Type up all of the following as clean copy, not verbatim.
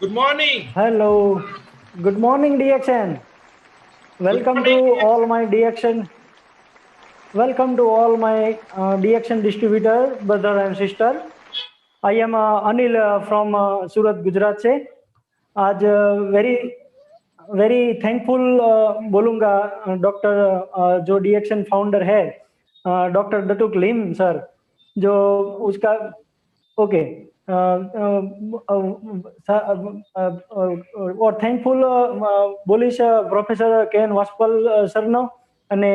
Good morning. Hello. Good morning, DXN. Good Welcome to morning. all my DXN. Welcome to all my DXN distributor, brother and sister. I am Anil from Surat, Gujarat से आज very very thankful बोलूँगा doctor जो डीएक्शन founder है doctor दटुक लिम sir जो उसका okay और thankful બોલીશ professor can વાસ્પલ સરનો અને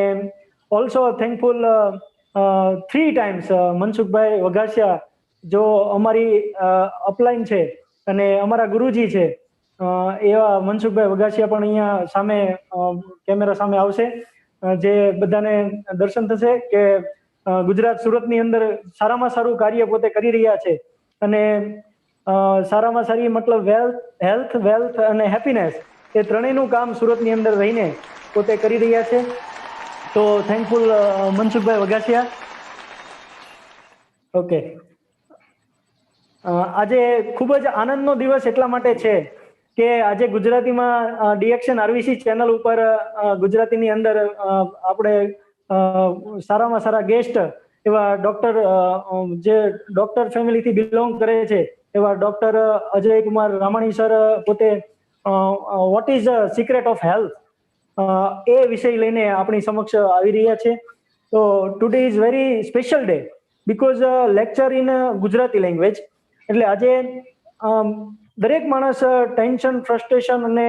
also thankful 3 times Mansukhbhai Vaghasiya જો અમારી અપલાઈન છે અને અમારા ગુરુજી છે એવા મનસુખભાઈ વઘાસિયા પણ અહીંયા સામે કેમેરા સામે આવશે જે બધાને દર્શન થશે કે ગુજરાત સુરતની અંદર સારામાં સારું કાર્ય પોતે કરી રહ્યા છે અને સારામાં સારી મતલબ હેલ્થ વેલ્થ અને હેપીનેસ એ ત્રણેયનું કામ સુરતની અંદર રહીને પોતે કરી રહ્યા છે તો થેન્કફુલ મનસુખભાઈ વઘાસિયા ઓકે આજે ખૂબ જ આનંદનો દિવસ એટલા માટે છે કે આજે ગુજરાતીમાં ડીએક્શન આરવીસી ચેનલ ઉપર ગુજરાતીની અંદર આપણે સારામાં સારા ગેસ્ટ એવા ડોક્ટર જે ડોક્ટર ફેમિલીથી બિલોંગ કરે છે એવા ડોક્ટર અજય કુમાર રામાણી સર પોતે what is the secret of health એ વિષય લઈને આપણી સમક્ષ આવી રહ્યા છે તો today is very special day because lecture in Gujarati language એટલે આજે દરેક માણસ ટેન્શન ફ્રસ્ટ્રેશન અને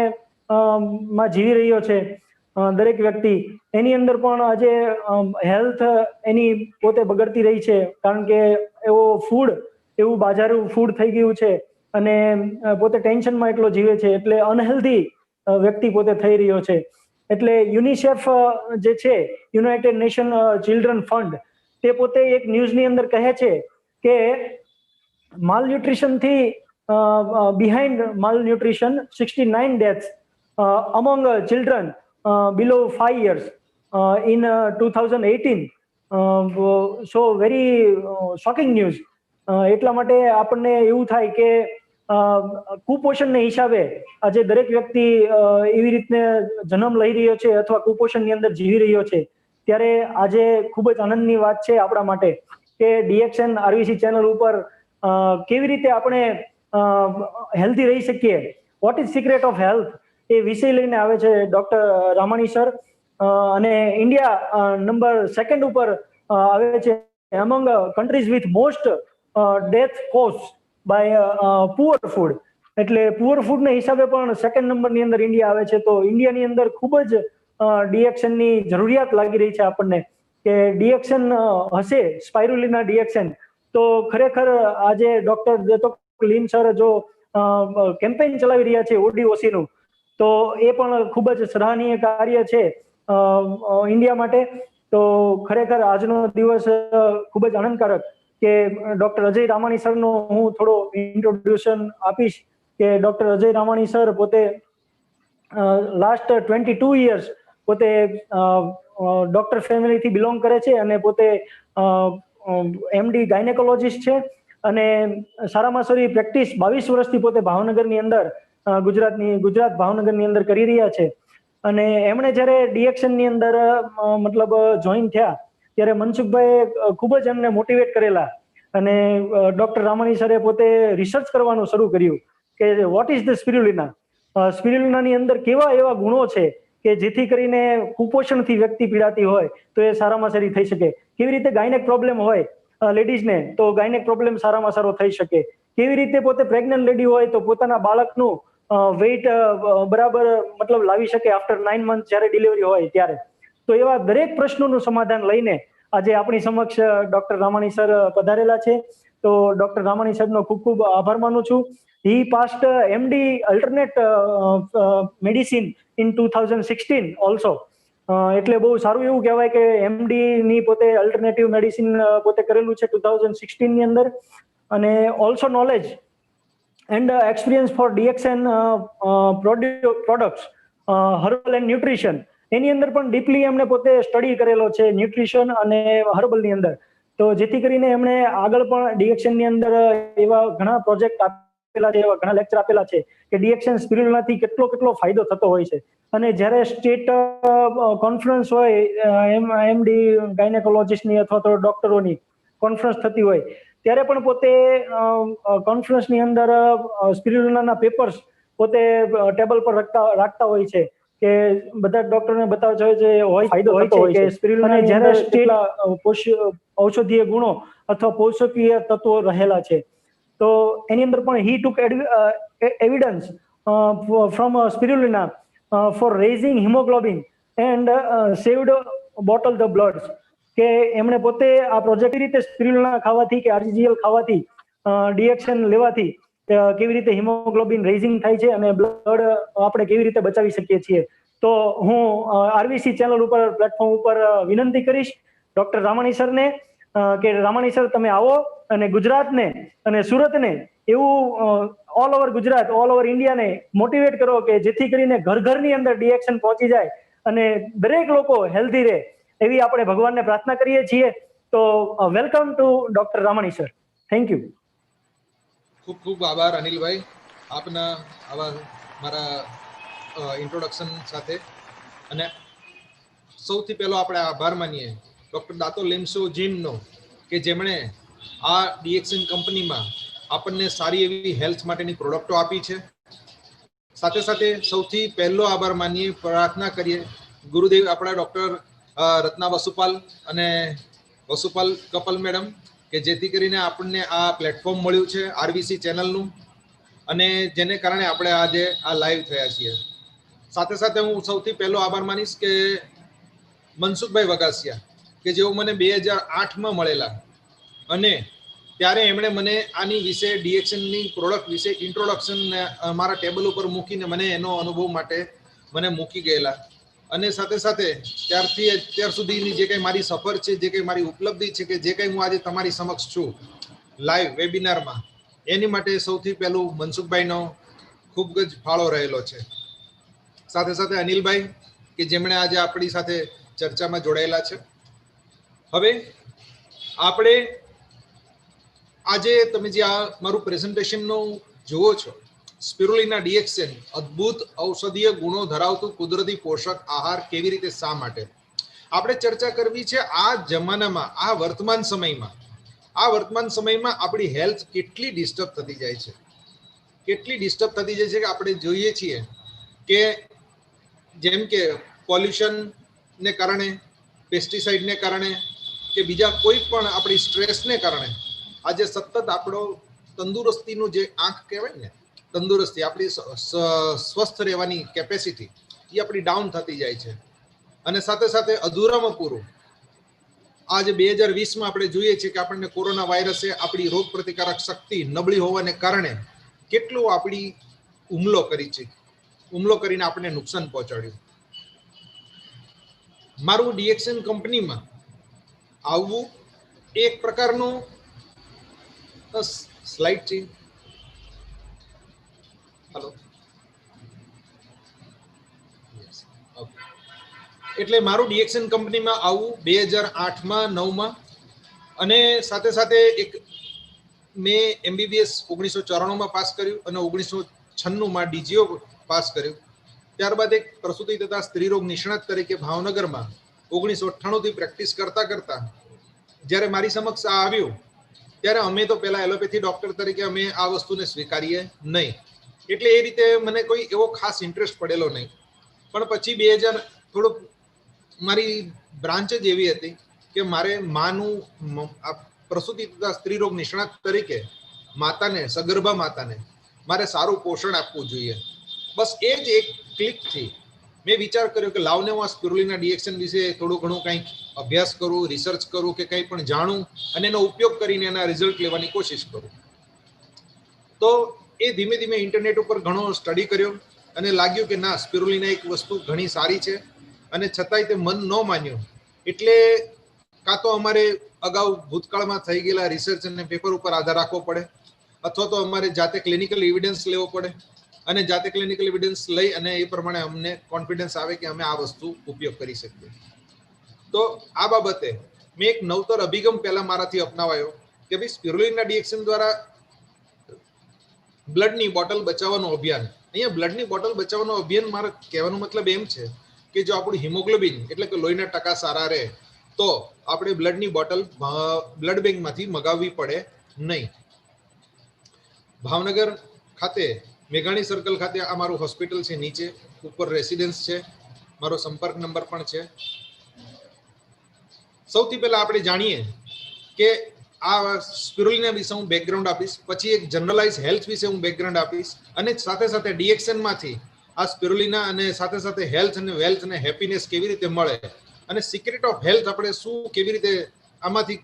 માં જીવી રહ્યો છે દરેક વ્યક્તિ એની અંદર પણ આજે હેલ્થ એની પોતે બગડતી રહી છે કારણ કે એવો ફૂડ એવું બાજારું ફૂડ થઈ ગયું છે અને પોતે ટેન્શનમાં એટલો જીવે છે એટલે અનહેલ્ધી વ્યક્તિ પોતે થઈ રહ્યો છે એટલે યુનિસેફ જે છે યુનાઇટેડ નેશન ચિલ્ડ્રન ફંડ તે પોતે એક ન્યૂઝની અંદર કહે છે કે malnutritionથી behind malnutrition 69 deaths among children below 5 years in 2018 so very shocking news એટલા માટે આપણને એવું થાય કે કુપોષણને હિસાબે આજે દરેક વ્યક્તિ એવી રીતને જન્મ લઈ રહ્યો છે અથવા કુપોષણની અંદર જીવી રહ્યો છે ત્યારે આજે ખૂબ જ આનંદની વાત છે આપણા માટે કે ડીએક્શન આરવીસી ચેનલ ઉપર કેવી રીતે આપણે હેલ્ધી રહી શકીએ what is secret of health એ વિષય લઈને આવે છે ડોક્ટર રામાણી સર અને ઇન્ડિયા નંબર 2 ઉપર આવે છે among countries with most death cause by poor food એટલે પુઅર ફૂડના હિસાબે પણ 2nd નંબરની અંદર ઇન્ડિયા આવે છે તો ઇન્ડિયાની અંદર ખૂબ જ ડીએક્શનની જરૂરિયાત લાગી રહી છે આપણને કે ડીએક્શન હશે સ્પાઇરુલિના ડીએક્શન તો ખરેખર આજે ડોક્ટર દત્તક લીમ સર જો કેમ્પેઇન ચલાવી રહ્યા છે ઓડીઓસીનું તો એ પણ ખૂબ જ સરાહનીય કાર્ય છે ઇન્ડિયા માટે તો ખરેખર આજનો દિવસ ખૂબ જ આનંદકારક કે ડોક્ટર અજય રામાણી સરનો હું થોડો ઇન્ટ્રોડ્યુશન આપીશ કે ડોક્ટર અજય રામાણી સર પોતે લાસ્ટ 22 years પોતે ડોક્ટર ફેમિલીથી બિલોંગ કરે છે અને પોતે એમડી ગાયનેકોલોજીસ્ટ છે અને સારામાં સારી પ્રેક્ટિસ 22 વર્ષથી પોતે ભાવનગરની અંદર ગુજરાત ભાવનગરની અંદર કરી રહ્યા છે અને એમણે જ્યારે ડીએક્શનની અંદર મતલબ જોઈન થયા ત્યારે મનસુખભાઈ ખૂબ જ એમને મોટિવેટ કરેલા અને ડોક્ટર રામાણી સરે પોતે રિસર્ચ કરવાનું શરૂ કર્યું કે વોટ ઇઝ ધ સ્પિરુલિનાની અંદર કેવા એવા ગુણો છે કે જેથી કરીને કુપોષણથી વ્યક્તિ પીડાતી હોય તો એ સારામાં સારી થઈ શકે કેવી રીતે ગાયનેક પ્રોબ્લેમ હોય લેડીઝને તો ગાયનેક પ્રોબ્લેમ સારામાં સારો થઈ શકે કેવી રીતે પોતે પ્રેગ્નન્ટ લેડી હોય તો પોતાના બાળકનું વેઇટ બરાબર મતલબ લાવી શકે આફ્ટર 9 months જ્યારે ડિલિવરી હોય ત્યારે તો એવા દરેક પ્રશ્નોનું સમાધાન લઈને આજે આપણી સમક્ષ ડોક્ટર રામાણી સર પધારેલા છે તો ડોક્ટર રામાણી સરનો ખૂબ ખૂબ આભાર માનું છું he passed MD alternate medicine in 2016 also એટલે બહુ સારું એવું કહેવાય કે એમડી ની પોતે અલ્ટરનેટિવ મેડિસિન પોતે કરેલું છે 2016 ની અંદર અને also knowledge and experience for DXN products herbal and nutrition એની અંદર પણ ડીપલી એમણે પોતે સ્ટડી કરેલો છે ન્યુટ્રિશન અને હર્બલની અંદર તો જેથી કરીને એમણે આગળ પણ ડીએક્શનની અંદર એવા ઘણા પ્રોજેક્ટ આપેલા આપેલા છે, એવા ઘણા લેક્ચર આપેલા છે કે ડીએક્સએન સ્પિરુલિનાથી કેટલો ફાયદો થતો હોય છે. અને જ્યારે સ્ટેટ કોન્ફરન્સ હોય એમડી ગાયનેકોલોજીસ્ટની અથવા તો ડોક્ટરોની કોન્ફરન્સ થતી હોય ત્યારે પણ પોતે કોન્ફરન્સની અંદર સ્પિરુલિનાના પેપર્સ પોતે ટેબલ પર રાખતા હોય છે કે બધા ડોક્ટરને બતાવતા હોય ફાયદો થતો હોય છે સ્પિરુલિના. અને જ્યારે સ્ટેટ ઔષધીય ગુણો અથવા પોષકીય તત્વો રહેલા છે તો એની અંદર પણ he took evidence from spirulina for raising haemoglobin and saved bottle the blood. કે એમણે પોતે આ પ્રોજેક્ટ રીતે સ્પિરુલિના ખાવાથી કે આરજીજીએલ ખાવાથી ડીએક્સએન લેવાથી કેવી રીતે હિમોગ્લોબિન રેઝિંગ થાય છે અને બ્લડ આપણે કેવી રીતે બચાવી શકીએ છીએ. તો હું આરવીસી ચેનલ ઉપર પ્લેટફોર્મ ઉપર વિનંતી કરીશ ડોક્ટર રામાણી સરને કે રામાણી સર તમે આવો અને ગુજરાતને અને સુરતને એવું all over Gujarat all over ઇન્ડિયાને મોટિવેટ કરો કે જેથી કરીને ઘરની અંદર ડીએક્સએન પહોંચી જાય અને દરેક લોકો હેલ્ધી રહે એવી આપણે ભગવાનને પ્રાર્થના કરીએ છીએ. તો welcome to doctor Ramani sir. Thank you. ખૂબ ખૂબ આભાર અનિલભાઈ આપના આવા મારા ઇન્ટ્રોડક્શન સાથે. અને સૌથી પહેલો આપણે આભાર માનીએ ડૉક્ટર દાતો લિમસો જીમનો કે જેમણે આ ડીએક્સએન કંપનીમાં આપણને સારી એવી હેલ્થ માટેની પ્રોડક્ટો આપી છે. સાથે સાથે સૌથી પહેલો આભાર માનીએ, પ્રાર્થના કરીએ ગુરુદેવ આપણા ડૉક્ટર રત્ના વસુપાલ અને વસુપાલ કપલ મેડમ કે જેથી કરીને આપણને આ પ્લેટફોર્મ મળ્યું છે આરવીસી ચેનલનું અને જેને કારણે આપણે આજે આ લાઈવ થયા છીએ. સાથે સાથે હું સૌથી પહેલો આભાર માનીશ કે મનસુખભાઈ વગાસિયા કે જેઓ મને 2008માં મળેલા અને ત્યારે એમણે મને આની વિશે ડીએક્સએનની પ્રોડક્ટ વિશે ઇન્ટ્રોડક્શન મારા ટેબલ ઉપર મૂકીને મને એનો અનુભવ માટે મને મૂકી ગયેલા. અને સાથે સાથે ત્યારથી અત્યાર સુધીની જે કંઈ મારી સફર છે, જે કંઈ મારી ઉપલબ્ધિ છે, કે જે કંઈ હું આજે તમારી સમક્ષ છું લાઈવ વેબિનારમાં, એની માટે સૌથી પહેલું મનસુખભાઈનો ખૂબ જ ફાળો રહેલો છે. સાથે સાથે અનિલભાઈ કે જેમણે આજે આપણી સાથે ચર્ચામાં જોડાયેલા છે. હવે આપણે આજે તમે જે આ મારું પ્રેઝન્ટેશનનું જુઓ છો, સ્પિરુલિના ડીએક્સએન અદ્ભુત ઔષધીય ગુણો ધરાવતું કુદરતી પોષક આહાર કેવી રીતે, શા માટે આપણે ચર્ચા કરવી છે. આ જમાનામાં, આ વર્તમાન સમયમાં આપણી હેલ્થ કેટલી ડિસ્ટર્બ થતી જાય છે, કે આપણે જોઈએ છીએ કે જેમ કે પોલ્યુશનને કારણે, પેસ્ટિસાઇડને કારણે કે બીજા કોઈ પણ આપણી સ્ટ્રેસને કારણે આજે સતત આપણો તંદુરસ્તીનું જે આંખ કહેવાય ને, તંદુરસ્તી આપણી સ્વસ્થ રહેવાની કેપેસિટી એ આપણી ડાઉન થતી જાય છે. અને સાથે સાથે અધૂરામાં પૂરું આજે 2020માં આપણે જોઈએ છીએ કે આપણને કોરોના વાયરસે આપણી રોગ પ્રતિકારક શક્તિ નબળી હોવાને કારણે કેટલું આપણી હુમલો કરીને આપણને નુકસાન પહોંચાડ્યું. મારું ડીએક્સએન કંપનીમાં આવવું એક પ્રકારનું સ્લાઇડ છે. હલો, એટલે મારું ડીએક્સએન કંપનીમાં આવવું 2008માં 9માં અને સાથે સાથે એક મેં એમબીબીએસ 1994માં પાસ કર્યું અને 1996માં ડીજીઓ પાસ કર્યું. ત્યારબાદ એક પ્રસૂતિ તથા સ્ત્રીરોગ નિષ્ણાત તરીકે ભાવનગરમાં 1998થી પ્રેક્ટિસ કરતા જ્યારે મારી સમક્ષ આ આવ્યું ત્યારે અમે તો પહેલા એલોપેથી ડોક્ટર તરીકે અમે આ વસ્તુને સ્વીકારીએ નહીં, એટલે એ રીતે મને કોઈ એવો ખાસ ઇન્ટરેસ્ટ પડેલો નહીં. પણ પછી 2000 થોડુંક મારી બ્રાન્ચ જ એવી હતી કે મારે માનું પ્રસૂતિ તથા સ્ત્રીરોગ નિષ્ણાત તરીકે માતાને, સગર્ભા માતાને મારે સારું પોષણ આપવું જોઈએ. બસ એ જ એક ક્લિકથી મેં વિચાર કર્યો કે લાવને હું આ સ્પિરુલિના ડીએક્સએન વિશે થોડું ઘણું કંઈક અભ્યાસ કરું, રિસર્ચ કરું કે કંઈ પણ જાણું અને એનો ઉપયોગ કરીને એના રિઝલ્ટ લેવાની કોશિશ કરું. તો એ ધીમે ધીમે ઇન્ટરનેટ ઉપર ઘણો સ્ટડી કર્યો અને લાગ્યું કે ના, સ્પિરુલિના એક વસ્તુ ઘણી સારી છે. અને છતાંય તે મન ન માન્યું એટલે કાં તો અમારે અગાઉ ભૂતકાળમાં થઈ ગયેલા રિસર્ચ અને પેપર ઉપર આધાર રાખવો પડે અથવા તો અમારે જાતે ક્લિનિકલ એવિડન્સ લેવો પડે અને જાતે ક્લિનિકલ એવિડન્સ લઈ અને એ પ્રમાણે અમને કોન્ફિડન્સ આવે કે અમે આ વસ્તુ ઉપયોગ કરી શકીએ. તો આ બાબતે મેં એક નવતર અભિગમ પહેલા મારાથી અપનાવાયો કે ભાઈ સ્પિરુલિના ડીએક્સએન દ્વારા બ્લડની બોટલ બચાવવાનું અભિયાન. અહીંયા બ્લડની બોટલ બચાવવાનું અભિયાન મારો કહેવાનો મતલબ એમ છે કે જો આપણું હિમોગ્લોબિન એટલે કે લોહીના ટકા સારા રહે તો આપણે બ્લડની બોટલ બ્લડ બેંકમાંથી મગાવવી પડે નહીં. ભાવનગર ખાતે મેઘાણી સર્કલ ખાતે આ મારું હોસ્પિટલ છે, નીચે ઉપર રેસિડેન્સ છે, મારો સંપર્ક નંબર પણ છે. સૌથી પહેલા આપણે જાણીએ કે આ સ્પિરુલિના વિશે હું બેકગ્રાઉન્ડ આપીશ, પછી એક જનરલાઇઝ હેલ્થ વિશે હું બેકગ્રાઉન્ડ આપીશ, અને સાથે સાથે ડીએક્સએન માંથી આ સ્પિરુલિના અને સાથે સાથે હેલ્થ અને વેલ્થ અને હેપીનેસ કેવી રીતે મળે અને સિક્રેટ ઓફ હેલ્થ આપણે શું કેવી રીતે આમાંથી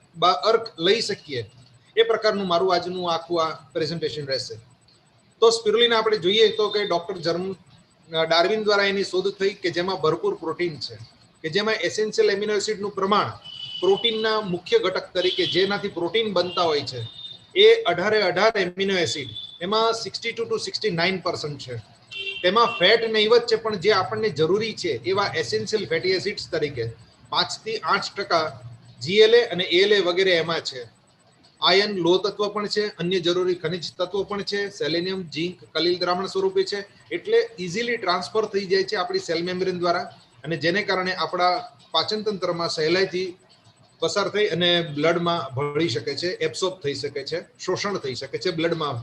અર્ક લઈ શકીએ, એ પ્રકારનું મારું આજનું આખું આ પ્રેઝન્ટેશન રહેશે. તો સ્પિરુલિના આપણે જોઈએ તો કે ડોક્ટર ડાર્વિન દ્વારા એની શોધ થઈ કે જેમાં ભરપૂર પ્રોટીન છે, કે જેમાં એસેન્શિયલ એમિનો એસિડનું પ્રમાણ પ્રોટીનના મુખ્ય ઘટક તરીકે જેનાથી પ્રોટીન બનતા હોય છે એ 18 એમિનો એસિડ, એમાં 62 to 69% છે. તેમાં ફેટ નહીવત છે, પણ જે આપણને જરૂરી છે એવા એસેન્શિયલ ફેટી એસિડ્સ તરીકે 5 થી 8% જીએલએ અને એએલએ વગેરે એમાં છે. આયર્ન લોહ તત્વ પણ છે, અન્ય જરૂરી ખનિજ તત્વો પણ છે, સેલેનિયમ, ઝીંક કલીલ દ્રાવણ સ્વરૂપે છે, એટલે ઇઝીલી ટ્રાન્સફર થઈ જાય છે આપણી સેલ મેમ્બ્રેન દ્વારા, અને જેને કારણે આપણા પાચન તંત્રમાં સહેલાઈથી પસાર થઈ અને બ્લડમાં ભળી શકે છે, એબ્સોર્બ થઈ શકે છે, શોષણ થઈ શકે છે બ્લડમાં,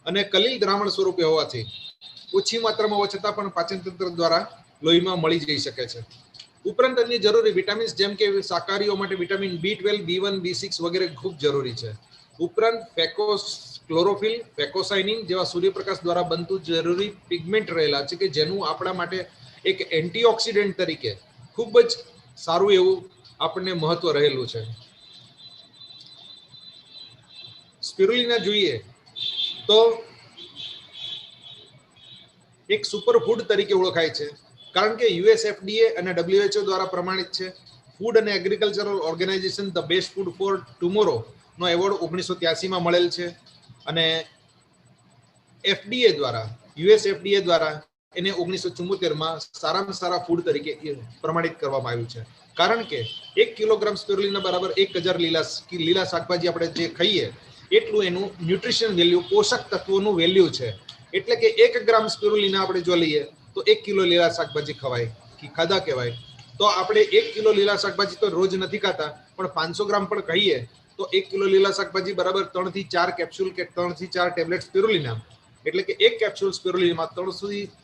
અને કલીલ દ્રાવણ સ્વરૂપે હોવાથી ઓછી માત્રામાં હોવા છતાં પણ પાચન તંત્ર દ્વારા લોહીમાં મળી જઈ શકે છે. ઉપરાંત અન્ય જરૂરી વિટામિન્સ જેમ કે શાકાહારીઓ માટે વિટામિન B12, B1, B6 વગેરે ખૂબ જરૂરી છે. ઉપરાંત ક્લોરોફિલ, ફેકોસાઇનિન જેવા સૂર્યપ્રકાશ દ્વારા બનતું જરૂરી પિગમેન્ટ રહેલા છે કે જેનું આપણા માટે એક એન્ટીઓક્સિડન્ટ તરીકે ખૂબ જ સારું એવું આપણને મહત્વ રહેલું છે. સ્પિરુલિના જોઈએ તો એક સુપરફૂડ તરીકે ઓળખાય છે, કારણ કે યુએસએફડીએ અને WHO દ્વારા પ્રમાણિત છે. ફૂડ અને agricultural organisation the best food for tomorrow નો એવોર્ડ 1983માં મળેલ છે, અને એફડીએ દ્વારા યુએસએફડીએ દ્વારા એને 1974માં સારામાં સારા ફૂડ તરીકે પ્રમાણિત કરવામાં આવ્યું છે. કારણ કે 1 કિલોગ્રામ સ્પિરુલિના બરાબર 1000 લીલા શાકભાજી આપણે જે ખાઈએ એટલું એનું ન્યુટ્રિશન વેલ્યુ, પોષક તત્વોનું વેલ્યુ છે. એટલે કે 1 ગ્રામ સ્પિરુલિના આપણે જો લઈએ તો 1 કિલો લીલા શાકભાજી ખાધા કહેવાય. તો આપણે 1 કિલો લીલા શાકભાજી તો રોજ નથી ખાતા, પણ 500 ગ્રામ પણ ખાઈએ તો 1 કિલો લીલા શાકભાજી બરાબર 3 થી 4 કેપ્સ્યુલ કે 3 થી 4 ટેબ્લેટ સ્પિરુલિના, એટલે કે 1 કેપ્સ્યુલ સ્પિરુલિનામાં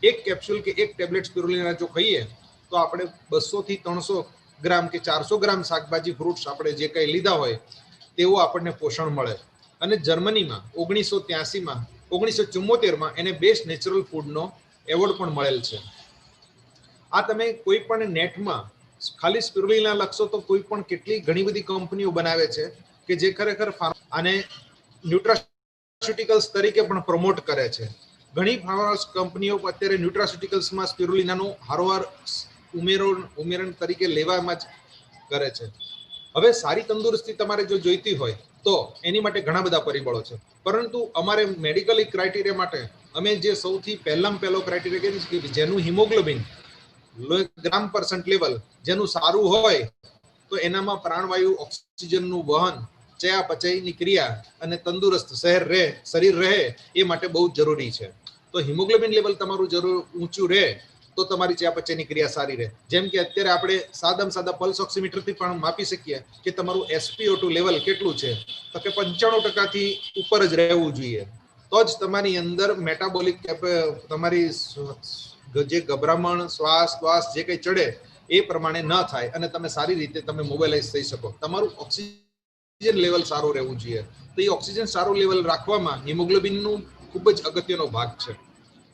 1 કેપ્સ્યુલ કે 1 ટેબ્લેટ સ્પિરુલિના જો ખાઈએ તો આપણે 200 થી 300 ગ્રામ કે 400 ગ્રામ શાકભાજી, ફ્રૂટ્સ આપણે જે કંઈ લીધા હોય તેવું આપણને પોષણ મળે. અને જર્મનીમાં 1974માં એને બેસ્ટ નેચરલ ફૂડનો એવોર્ડ પણ મળેલ છે. આ તમે કોઈ પણ નેટમાં ખાલી સ્પિરુલિના લખશો તો કોઈ પણ કેટલી ઘણી બધી કંપનીઓ બનાવે છે કે જે ખરેખર આને ન્યુટ્રાસ્યુટિકલ્સ તરીકે પણ પ્રમોટ કરે છે. ઘણી કંપનીઓ અત્યારે ન્યુટ્રાસ્યુટિકલ્સમાં સ્પિરુલિનાનું હારોહાર ઉમેરણ તરીકે લેવામાં જ કરે છે. હવે સારી તંદુરસ્તી તમારે જો જોઈતી હોય તો એની માટે ઘણા બધા પરિબળો છે, પરંતુ અમારે મેડિકલ ક્રાઇટેરિયા માટે અમે જે સૌથી પહેલો ક્રાઇટેરિયા કહીએ કે જેનું હિમોગ્લોબિન ગ્રામ % લેવલ જેનું સારું હોય તો એનામાં પ્રાણવાયુ, ઓક્સિજનનું વહન, ચયાપચયની ક્રિયા અને તંદુરસ્ત શરીર રહે એ માટે બહુ જરૂરી છે. તો હિમોગ્લોબિન લેવલ તમારું જરૂર ઊંચું રહે તો તમારી ચયાપચયની ક્રિયા સારી રહે. જેમ કે અત્યારે આપણે સાદા પલ્સ ઓક્સિમીટરથી પણ માપી શકીએ કે તમારું SpO2 લેવલ કેટલું છે, તો કે 95% થી ઉપર જ રહેવું જોઈએ, તો જ તમારી અંદર મેટાબોલિક તમારી જે ગભરામણ, શ્વાસ જે કંઈ ચડે એ પ્રમાણે ન થાય અને તમે સારી રીતે તમે મોબિલાઇઝ થઈ શકો. તમારું ઓક્સિજન લેવલ સારું રહેવું જોઈએ. તો એ ઓક્સિજન સારું લેવલ રાખવામાં હિમોગ્લોબિનનું ખૂબ જ અગત્યનો ભાગ છે,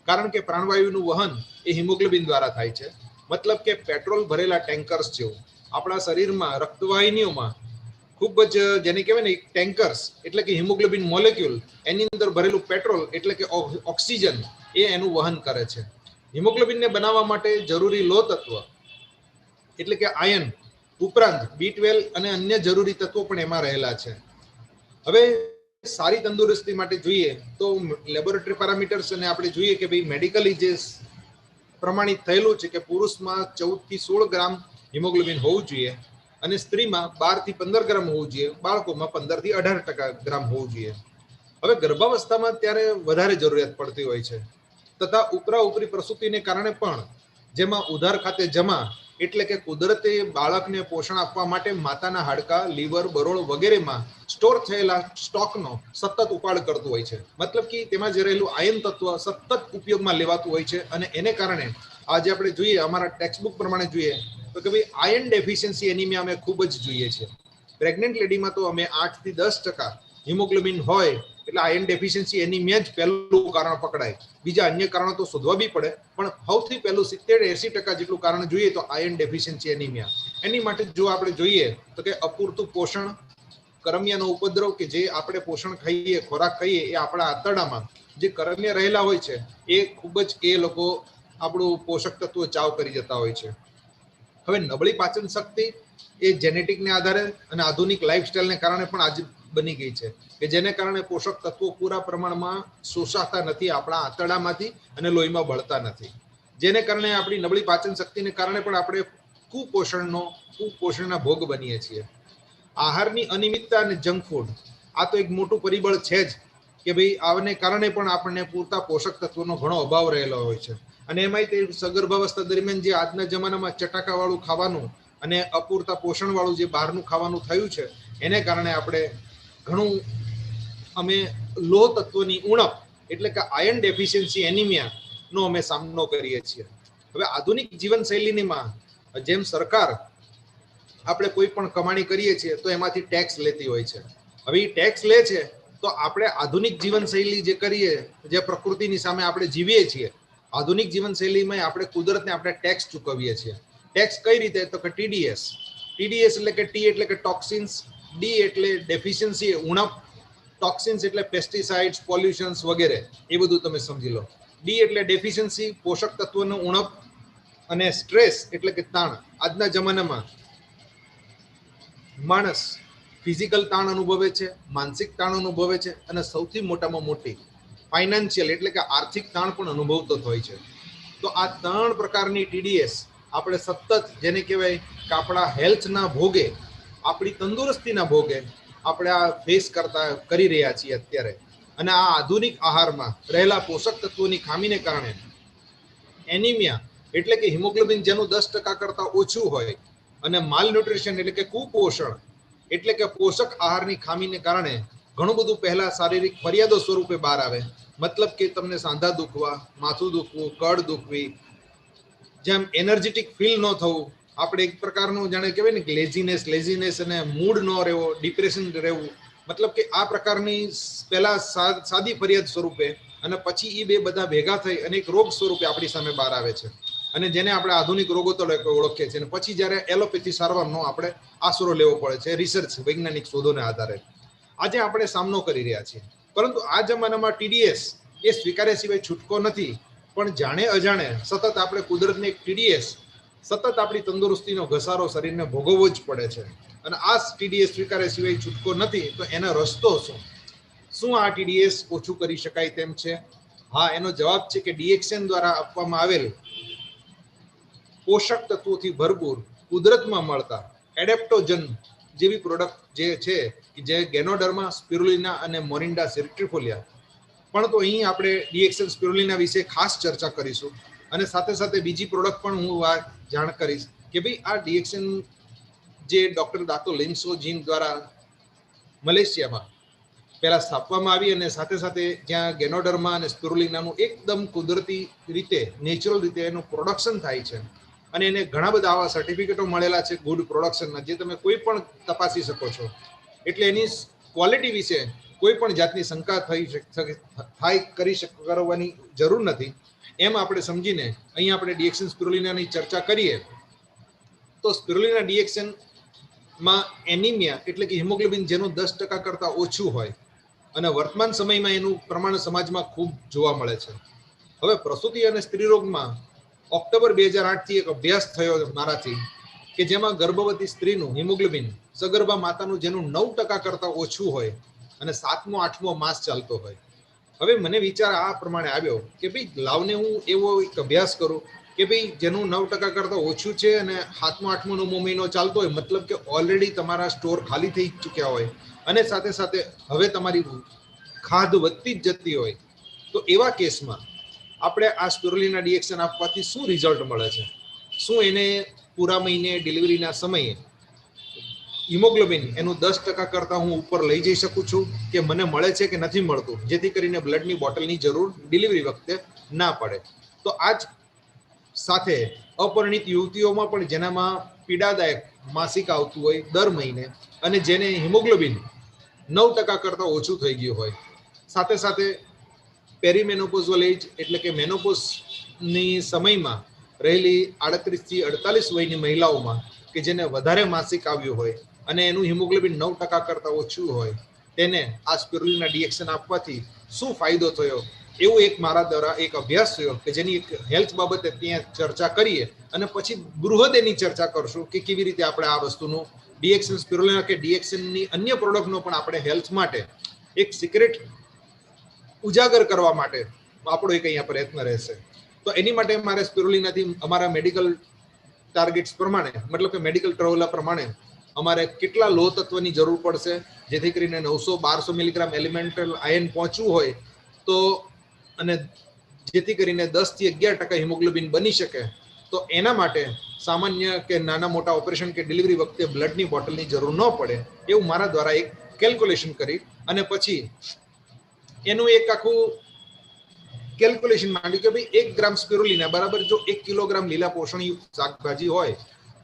કારણ કે પ્રાણવાયુનું વહન એ હિમોગ્લોબિન દ્વારા થાય છે. મતલબ કે પેટ્રોલ ભરેલા ટેન્કર્સ જેવું આપણા શરીરમાં રક્તવાહિનીઓમાં ખૂબ જ જેને કહેવાય ને ટેન્કર્સ એટલે કે હિમોગ્લોબિન મોલેક્યુલ, એની અંદર ભરેલું પેટ્રોલ એટલે કે ઓક્સિજન એ એનું વહન કરે છે. હિમોગ્લોબિનને બનાવવા માટે જરૂરી લોહ તત્વ એટલે કે આયર્ન ઉપરાંત B12 અને અન્ય જરૂરી તત્વો પણ એમાં રહેલા છે. હવે સારી તંદુરસ્તી માટે જોઈએ તો લેબોરેટરી પેરામીટર્સ અને આપણે જોઈએ કે ભાઈ મેડિકલી જે પ્રમાણિત થયેલું છે કે પુરુષમાં 14 થી 16 ગ્રામ હિમોગ્લોબિન હોવું જોઈએ અને સ્ત્રીમાં 12 થી 15 ગ્રામ હોવું જોઈએ, બાળકોમાં 15 થી 18 ગ્રામ હોવું જોઈએ. હવે ગર્ભાવસ્થામાં ત્યારે વધારે જરૂરિયાત પડતી હોય છે, તથા ઉપરા ઉપરી પ્રસૂતિને કારણે પણ, જેમાં ઉધાર ખાતે જમા એટલે કે કુદરતે બાળકને પોષણ આપવા માટે માતાના હાડકા, લીવર, બરોળ વગેરેમાં સ્ટોર થયેલા સ્ટોકનો સતત ઉપાડ કરતું હોય છે. મતલબ કે તેમાં જે રહેલું આયન તત્વ સતત ઉપયોગમાં લેવાતું હોય છે, અને એને કારણે આજે આપણે જોઈએ અમારા ટેક્સ્ટબુક પ્રમાણે જોઈએ તો કે ભાઈ આયન ડેફિશિયન્સી એનિમિયા અમે ખૂબ જ જોઈએ છે. પ્રેગ્નન્ટ લેડીમાં તો અમે 8 થી 10% હિમોગ્લોબિન હોય એટલે આયન ડેફિશિયન્સી એનિમિયા જ પહેલું કારણ પકડાય. બીજા અન્ય કારણો તો શોધવા બી પડે, પણ સૌથી પહેલું 70-80% જેટલું કારણ જોઈએ તો આયન ડેફિશિયન્સી એનિમિયા. એની માટે જો આપણે જોઈએ તો કે અપૂરતું પોષણ, કરમિયાનો ઉપદ્રવ, કે જે આપણે પોષણ ખાઈએ, ખોરાક ખાઈએ એ આપણા આંતરડામાં જે કરમિયા રહેલા હોય છે એ ખૂબ જ એ લોકો આપણું પોષક તત્વો ચાવ કરી જતા હોય છે. હવે નબળી પાચન શક્તિ એ જેનેટિકને આધારે અને આધુનિક લાઈફસ્ટાઈલને કારણે પણ આજે બની ગઈ છે, કે જેને કારણે પોષક તત્વો પૂરા પ્રમાણમાં શોષાતા નથી આપણા આંતરડામાંથી અને લોહીમાં બળતા નથી, જેને કારણે આપણી નબળી પાચન શક્તિને કારણે પણ આપણે કુપોષણના ભોગ બનીએ છીએ. આહારની અનિયમિતતા અને જંક ફૂડ આ તો એક મોટું પરિબળ છે જ, કે ભાઈ આને કારણે પણ આપણને પૂરતા પોષક તત્વોનો ઘણો અભાવ રહેલો હોય છે. અને એમાંય તે સગર્ભાવસ્થા દરમિયાન જે આજના જમાનામાં ચટાકાવાળું ખાવાનું અને અપૂરતા પોષણવાળું જે બહારનું ખાવાનું થયું છે, એને કારણે આપણે ઘણું અમે લોહ તત્વની ઉણપ એટલે કે આયન ડેફિશિયન્સી એનિમિયાનો અમે સામનો કરીએ છીએ. હવે આધુનિક જીવનશૈલીમાં જેમ સરકાર આપણે કોઈ પણ કમાણી કરીએ છીએ તો એમાંથી ટેક્સ લેતી હોય છે. હવે એ ટેક્સ લે છે તો આપણે આધુનિક જીવનશૈલી જે કરીએ, જે પ્રકૃતિની સામે આપણે જીવીએ છીએ, આધુનિક જીવનશૈલીમાં આપણે કુદરતને આપણે ટેક્સ ચૂકવીએ છીએ. ટેક્સ કઈ રીતે? તો કે ટીડીએસ. ટીડીએસ એટલે કે ટી એટલે કે ટોક્સિન્સ, ડી એટલે ડેફિશિયન્સી ઉણપ, ટોક્સિન્સ એટલે પેસ્ટિસાઇડ્સ, પોલ્યુશન્સ વગેરે, એ બધું તમે સમજી લો. ડી એટલે ડેફિશિયન્સી પોષક તત્વોનો ઉણપ, અને સ્ટ્રેસ એટલે કે તાણ. આજના જમાનામાં માણસ ફિઝિકલ તાણ અનુભવે છે, માનસિક તાણ અનુભવે છે, અને સૌથી મોટામાં મોટી ફાઇનાન્શિયલ એટલે કે આર્થિક તાણ પણ અનુભવતો હોય છે. તો આ 3 પ્રકારની ટીડીએસ આપણે સતત, જેને કહેવાય કે આપણા હેલ્થના ભોગે, આપણી તંદુરસ્તીના ભોગે આપણે આ ફેસ કરી રહ્યા છીએ અત્યારે. અને આ આધુનિક આહારમાં રહેલા પોષક તત્વોની ખામીને કારણે એનિમિયા એટલે કે હિમોગ્લોબિન જેનું 10% કરતાં ઓછું હોય, અને માલન્યુટ્રિશન એટલે કે કુપોષણ એટલે કે પોષક આહારની ખામીને કારણે ઘણું બધું પહેલા શારીરિક ફરિયાદો સ્વરૂપે બહાર આવે. મતલબ કે તમને સાંધા દુખવા, માથું દુખવું, કળ દુખવી, જેમ એનર્જેટિક ફીલ ન થવું, આપણે એક પ્રકારનું જાણે કહેવાય ને લેઝીનેસ અને મૂડ ન રહેવો, ડિપ્રેશન રહેવું, મતલબ કે આ પ્રકારની પહેલા સાદી ફરિયાદ સ્વરૂપે, અને પછી એ બે બધા ભેગા થઈ અને એક રોગ સ્વરૂપે આપણી સામે બહાર આવે છે, અને જેને આપણે આધુનિક રોગો તરીકે ઓળખીએ છીએ. અને પછી જ્યારે એલોપેથી સારવારનો આપણે આશરો લેવો પડે છે રિસર્ચ, વૈજ્ઞાનિક શોધોને આધારે. આજે આપણે સામનો કરી રહ્યા છીએ. પરંતુ આ જમાનામાં ટીડીએસ એ સ્વીકાર્યા સિવાય છૂટકો નથી, પણ જાણે અજાણે સતત આપણે કુદરતની એક ટીડીએસ, સતત આપણી તંદુરસ્તીનો ઘસારો શરીરને ભોગવવો જ પડે છે. અને આ ટીડીએસ સ્વીકાર્યા સિવાય છૂટકો નથી. તો એનો રસ્તો શું આ ટીડીએસ ઓછું કરી શકાય તેમ છે? હા, એનો જવાબ છે કે ડીએક્સએન દ્વારા આપવામાં આવેલ પોષક તત્વોથી ભરપૂર કુદરતમાં મળતા એડેપ્ટોજન જેવી પ્રોડક્ટ જે છે, જે ગેનોડર્મા, સ્પિરુલિના અને મોરિન્ડા સેરિટ્રિફોલિયા. પણ તો અહીં આપણે ડીએક્સએન સ્પિરુલિના વિશે ખાસ ચર્ચા કરીશું, અને સાથે સાથે બીજી પ્રોડક્ટ પણ હું જાણ કરીશ કે ભાઈ આ ડીએક્સએન જે ડોક્ટર દાતો લિન્સો જીન દ્વારા મલેશિયામાં પહેલા સ્થાપવામાં આવી, અને સાથે સાથે જ્યાં ગેનોડર્મા અને સ્પિરુલિનાનું એકદમ કુદરતી રીતે, નેચરલ રીતે એનું પ્રોડક્શન થાય છે, અને એને ઘણા બધા આવા સર્ટિફિકેટો મળેલા છે ગુડ પ્રોડક્શનના, જે તમે કોઈ પણ તપાસી શકો છો. એટલે એની ક્વોલિટી વિશે કોઈ પણ જાતની શંકા કરવાની જરૂર નથી. એમ આપણે સમજીને અહીં આપણે ડીએક્સએન સ્પિરુલિનાની ચર્ચા કરીએ તો સ્પિરુલિના ડીએક્સએનમાં એનિમિયા એટલે કે હિમોગ્લોબિન જેનું 10% કરતાં ઓછું હોય, અને વર્તમાન સમયમાં એનું પ્રમાણ સમાજમાં ખૂબ જોવા મળે છે. હવે પ્રસૂતિ અને સ્ત્રીરોગમાં ઓક્ટોબર 2008 થી એક અભ્યાસ થયો મારાથી, કે જેમાં ગર્ભવતી સ્ત્રીનું હિમોગ્લોબિન સગર્ભા માતાનું જેનું 9% કરતાં ઓછું હોય, અને 7મો 8મો માસ ચાલતો હોય. હવે મને વિચાર આ પ્રમાણે આવ્યો કે ભાઈ લાવને હું એવો એક અભ્યાસ કરું કે ભાઈ જેનું 9% કરતાં ઓછું છે અને 7મો 8મો 9મો મહિનો ચાલતો હોય, મતલબ કે ઓલરેડી તમારા સ્ટોર ખાલી થઈ ચૂક્યા હોય, અને સાથે સાથે હવે તમારી ખાધ વધતી જ જતી હોય, તો એવા કેસમાં આપણે આ સ્પિરુલિના ડીએક્સન આપવાથી શું રિઝલ્ટ મળે છે? શું એને પૂરા મહિને ડિલિવરીના સમયે હિમોગ્લોબિન એનું 10% કરતાં હું ઉપર લઈ જઈ શકું છું, કે મને મળે છે કે નથી મળતું, જેથી કરીને બ્લડની બોટલની જરૂર ડિલિવરી વખતે ના પડે. તો આ જ સાથે અપરિણિત યુવતીઓમાં પણ જેનામાં પીડાદાયક માસિક આવતું હોય દર મહિને, અને જેને હિમોગ્લોબિન 9% કરતાં ઓછું થઈ ગયું હોય, સાથે સાથે પેરીમેનોપોઝલ એજ એટલે કે મેનોપોઝની સમયમાં રહેલી 38 થી 48 વયની મહિલાઓમાં કે જેને વધારે માસિક આવ્યું હોય અને એનું હિમોગ્લોબિન 9% કરતાં ઓછું હોય, તેને આ સ્પિરુલિના ડીએક્સન આપવાથી શું ફાયદો થયો, એવું એક મારા દ્વારા એક અભ્યાસ થયો કે જેની એક હેલ્થ બાબતે ત્યાં ચર્ચા કરીએ, અને પછી બૃહદ એની ચર્ચા કરશું કે કેવી રીતે આપણે આ વસ્તુનું ડીએક્સન સ્પિરુલિના કે ડીએક્સનની અન્ય પ્રોડક્ટનો પણ આપણે હેલ્થ માટે એક સિક્રેટ ઉજાગર કરવા માટે આપણો એક અહીંયા પ્રયત્ન રહેશે. તો એની માટે મારે સ્પિરુલિનાથી અમારા મેડિકલ ટાર્ગેટ્સ પ્રમાણે, મતલબ કે મેડિકલ ટ્રાવેલર પ્રમાણે અમારે કેટલા લોહ તત્વની જરૂર પડશે, જેથી કરીને 900-1200 મિલીગ્રામ એલિમેન્ટલ આયન પહોંચવું હોય તો, અને જેથી કરીને 10 થી 11% હિમોગ્લોબિન બની શકે, તો એના માટે સામાન્ય કે નાના મોટા ઓપરેશન કે ડિલિવરી વખતે બ્લડની બોટલની જરૂર ન પડે, એવું મારા દ્વારા એક કેલ્ક્યુલેશન કરી અને પછી એનું એક આખું કેલ્ક્યુલેશન માંડ્યું કે ભાઈ 1 ગ્રામ સ્પિરુલિના બરાબર જો 1 કિલોગ્રામ લીલા પોષણયુક્ત શાકભાજી હોય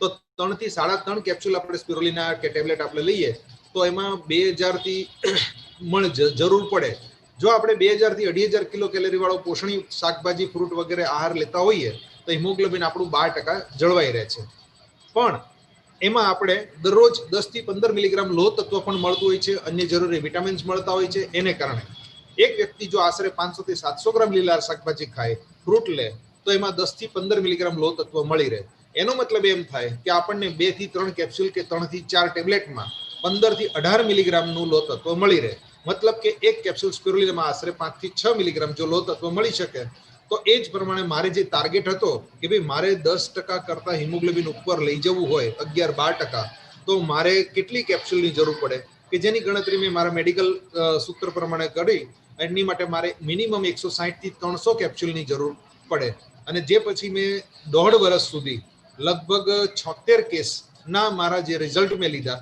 તો 3 થી 3.5 કેપ્સ્યુલ આપણે સ્પિરુલિના કે ટેબ્લેટ આપણે લઈએ તો એમાં 2000 થી જરૂર પડે. જો આપણે 2000 થી 2500 કિલો કેલરી વાળો પોષણયુક્ત શાકભાજી, ફ્રૂટ વગેરે આહાર લેતા હોઈએ તો હિમોગ્લોબિન આપણું 12% જળવાઈ રહે છે. પણ એમાં આપણે દરરોજ 10 થી 15 મિલીગ્રામ લોહ તત્વ પણ મળતું હોય છે, અન્ય જરૂરી વિટામિન્સ મળતા હોય છે. એને કારણે એક વ્યક્તિ જો આશરે 500 થી 700 ગ્રામ લીલા શાકભાજી ખાય, ફ્રૂટ લે, તો એમાં 10 થી 15 મિલીગ્રામ લોહ તત્વ મળી રહે. એનો મતલબ એમ થાય કે આપણને 2 થી 3 કેપ્સ્યુલ કે 3 થી 4 ટેબ્લેટમાં 15 થી 18 મિલીગ્રામનું લોહ તત્વ મળી રહે. મતલબ કે એક કેપ્સ્યુલ સ્પિરુલિનામાં આશરે 5 થી 6 મિલીગ્રામ જો લોહ તત્વ મળી શકે, તો એ જ પ્રમાણે મારે જે ટાર્ગેટ હતો કે ભાઈ મારે 10% કરતાં હિમોગ્લોબિન ઉપર લઈ જવું હોય, 11-12%, તો મારે કેટલી કેપ્સ્યુલની જરૂર પડે, કે જેની ગણતરી મેં મારા મેડિકલ સૂત્ર પ્રમાણે કરી. એની માટે મારે મિનિમમ 160 થી 300 કેપ્સ્યુલની જરૂર પડે. અને જે પછી મેં 1.5 વર્ષ સુધી લગભગ 76 કેસના મારા જે રિઝલ્ટ મેં લીધા,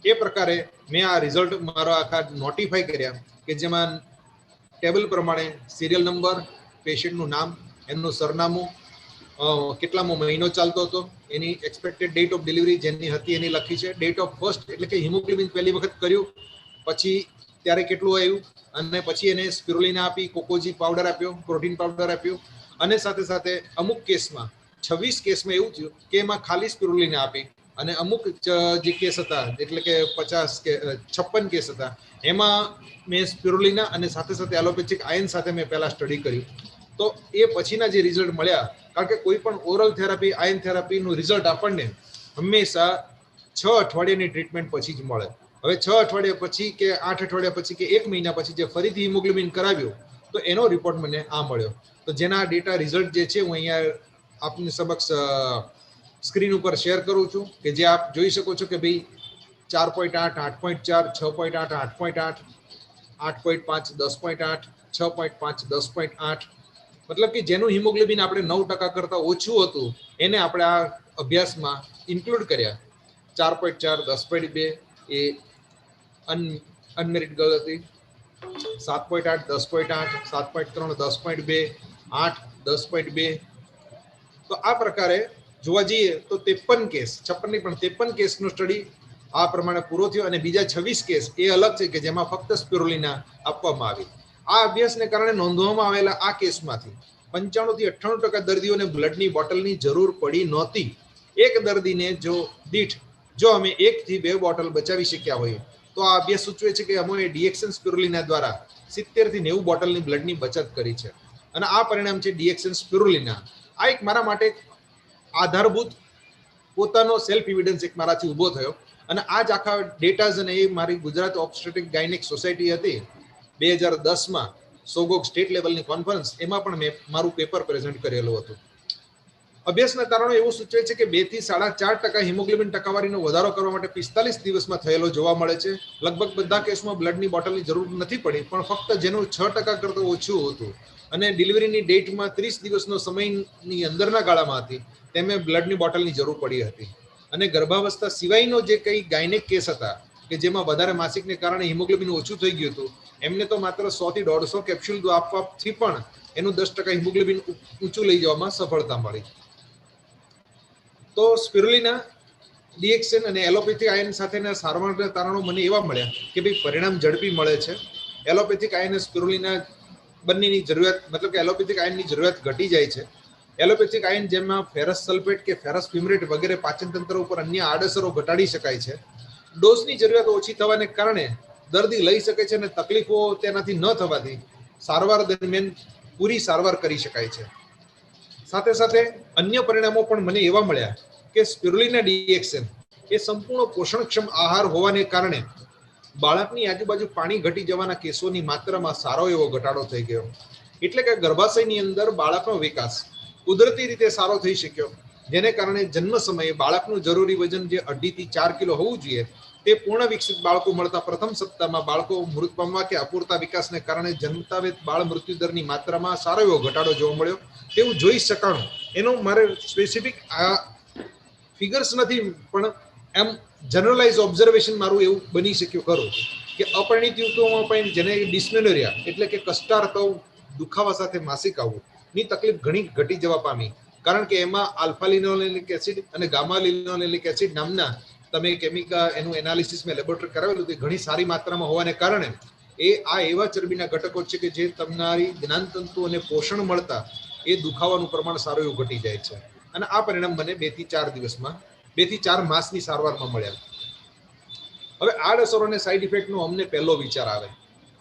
એ પ્રકારે મેં આ રિઝલ્ટ મારા આખા નોટિફાઈ કર્યા, કે જેમાં ટેબલ પ્રમાણે સિરિયલ નંબર, પેશન્ટનું નામ, એમનું સરનામું, કેટલામો મહિનો ચાલતો હતો, એની એક્સપેક્ટેડ ડેટ ઓફ ડિલિવરી જેની હતી એની લખી છે, ડેટ ઓફ ફર્સ્ટ એટલે કે હિમોગ્લોબિન પહેલી વખત કર્યું પછી ત્યારે કેટલું આવ્યું, અને પછી એને સ્પિરુલિના આપી, કોકોજી પાવડર આપ્યો, પ્રોટીન પાવડર આપ્યો, અને સાથે સાથે અમુક કેસમાં 26 કેસમાં એવું થયું કે એમાં ખાલી સ્પિરુલિના આપી, અને અમુક જે કેસ હતા એટલે કે 50 કે 56 કેસ હતા એમાં મેં સ્પિરુલિના અને સાથે સાથે એલોપેથિક આયન સાથે મેં પહેલા સ્ટડી કર્યું. તો એ પછીના જે રિઝલ્ટ મળ્યા, કારણ કે કોઈ પણ ઓરલ થેરાપી, આયન થેરાપીનું રિઝલ્ટ આપણને હંમેશા 6 અઠવાડિયાની ટ્રીટમેન્ટ પછી જ મળે. હવે 6 અઠવાડિયા પછી કે 8 અઠવાડિયા પછી કે 1 મહિના પછી જે ફરીથી હિમોગ્લોબિન કરાવ્યું, તો એનો રિપોર્ટ મને આ મળ્યો. તો જેના ડેટા રિઝલ્ટ જે છે હું અહીંયા આપની સમક્ષ સ્ક્રીન ઉપર શેર કરું છું, કે જે આપ જોઈ શકો છો કે ભાઈ 4.8, 8.4, 6.8, 8.8, 8.5, 10.8, 6.5, 10.8, મતલબ કે જેનું હિમોગ્લોબિન આપણે 9% કરતાં ઓછું હતું એને આપણે આ અભ્યાસમાં ઇન્ક્લુડ કર્યા. 4.4, 10.2 એ અનમેરિટ ગર્લ હતી, 7.8, 10.8, 7.3, 10.2, 8, 10.2. તો આ પ્રકારે જોવા જઈએ તો 53 કેસ, 56 નહીં પણ 53 કેસનો સ્ટડી આ પ્રમાણે પૂરો થયો, અને બીજા 26 કેસ એ અલગ છે કે જેમાં ફક્ત સ્પિરુલિના આપવામાં આવી. આ અભ્યાસને કારણે નોંધવામાં આવેલા આ કેસમાંથી 95 થી 98% દર્દીઓને બ્લડની બોટલની જરૂર પડી નહોતી. એક દર્દીને જો અમે 1 થી 2 બોટલ બચાવી શક્યા હોઈએ, તો આ અભ્યાસ સૂચવે છે કે અમે ડીએક્સન સ્પિરુલિના દ્વારા 70 થી 90 બોટલની બ્લડની બચત કરી છે. અને આ પરિણામ છે ડીએક્સન સ્પિરુલિના. આ એક મારા માટે આધારભૂત પોતાનો સેલ્ફ એવિડન્સ એક મારાથી ઊભો થયો, અને આ જ આખા ડેટાઝ, અને એ મારી ગુજરાત ઓબ્સ્ટેટ્રિક ગાયનેક સોસાયટી હતી 2010માં સોગોગ સ્ટેટ લેવલની કોન્ફરન્સ, એમાં પણ મેં મારું પેપર પ્રેઝન્ટ કરેલું હતું. અભ્યાસના તારણો એવું સૂચવે છે કે 2 થી 4.5% હિમોગ્લોબિન ટકાવારીનો વધારો કરવા માટે 45 દિવસમાં થયેલો જોવા મળે છે. લગભગ બધા કેસમાં બ્લડની બોટલની જરૂર નથી પડી, પણ ફક્ત જેનું 6% કરતાં ઓછું હતું અને ડિલિવરીની ડેટમાં 30 દિવસનો સમયની અંદરના ગાળામાં હતી, તેમને બ્લડની બોટલની જરૂર પડી હતી. અને ગર્ભાવસ્થા સિવાયનો જે કંઈ ગાયનેક કેસ હતા કે જેમાં વધારે માસિકને કારણે હિમોગ્લોબિન ઓછું થઈ ગયું હતું, એમને તો માત્ર 100 થી 150 કેપ્સ્યુલ આપવાથી પણ એનું 10% હિમોગ્લોબિન ઊંચું લઈ જવામાં સફળતા મળી. તો સ્પિરુલિના, ડીએક્સએન અને એલોપેથિક આયન સાથેના સારવારના તારણો મને એવા મળ્યા કે ભાઈ પરિણામ ઝડપી મળે છે. એલોપેથિક આયન અને સ્પિરુલિના બંનેની જરૂરિયાત, મતલબ કે એલોપેથિક આયનની જરૂરિયાત ઘટી જાય છે. એલોપેથિક આયન જેમાં ફેરસ સલ્ફેટ કે ફેરસ ફ્યુમરેટ વગેરે પાચન તંત્ર ઉપર અન્ય આડઅસરો ઘટાડી શકાય છે. ડોઝની જરૂરિયાત ઓછી થવાને કારણે દર્દી લઈ શકે છે અને તકલીફો તેનાથી ન થવાથી સારવાર દરમિયાન પૂરી સારવાર કરી શકાય છે. સાથે સાથે અન્ય પરિણામો પણ મને એવા મળ્યા કે સ્પિરુલિના ડીએક્સએન એ સંપૂર્ણ પોષણક્ષમ આહાર હોવાને કારણે બાળકની આજુબાજુ પાણી ઘટી જવાના કેસોની માત્રામાં સારો એવો ઘટાડો થઈ ગયો. એટલે કે ગર્ભાશયની અંદર બાળકનો વિકાસ કુદરતી રીતે સારો થઈ શક્યો, જેને કારણે જન્મ સમયે બાળકનું જરૂરી વજન જે 2.5 થી 4 કિલો હોવું જોઈએ તે પૂર્ણ વિકસિત બાળકો મળતા પ્રથમ સપ્તાહમાં બાળકો મૃત પામવા કે અપૂરતા વિકાસને કારણે જન્મતા વેત બાળ મૃત્યુ દરની માત્રામાં સારો એવો ઘટાડો જોવા મળ્યો તેવું જોઈ શકાણું. એનો મારે સ્પેસિફિક આ ફિગર્સ નથી, પણ એમ જનરલાઇઝ ઓબ્ઝર્વેશન મારું એવું બની શક્યું ખરું કે અપરિણિત યુવકોમાં પણ જેને ડિસ્મેનોરિયા એટલે કે કષ્ટાર્થવ દુખાવા સાથે માસિક આવવું ની તકલીફ ઘણી ઘટી જવા પામી, કારણ કે એમાં આલ્ફા લિનોલેનિક એસિડ અને ગામા લિનોલેનિક એસિડ નામના તમે કેમિકલ એનું એનાલિસિસ મેં લેબોરેટરી કરાવેલું તે ઘણી સારી માત્રામાં હોવાને કારણે આ એવા ચરબીના ઘટકો છે કે જે તમારી જ્ઞાનતંતુ અને પોષણ મળતા એ દુખાવાનું પ્રમાણ સારું એવું ઘટી જાય છે. અને આ પરિણામ મને 2 થી 4 દિવસમાં 2 થી 4 માસની સારવારમાં મળ્યા. હવે આડઅસરો અને સાઈડ ઇફેક્ટનો અમને પહેલો વિચાર આવે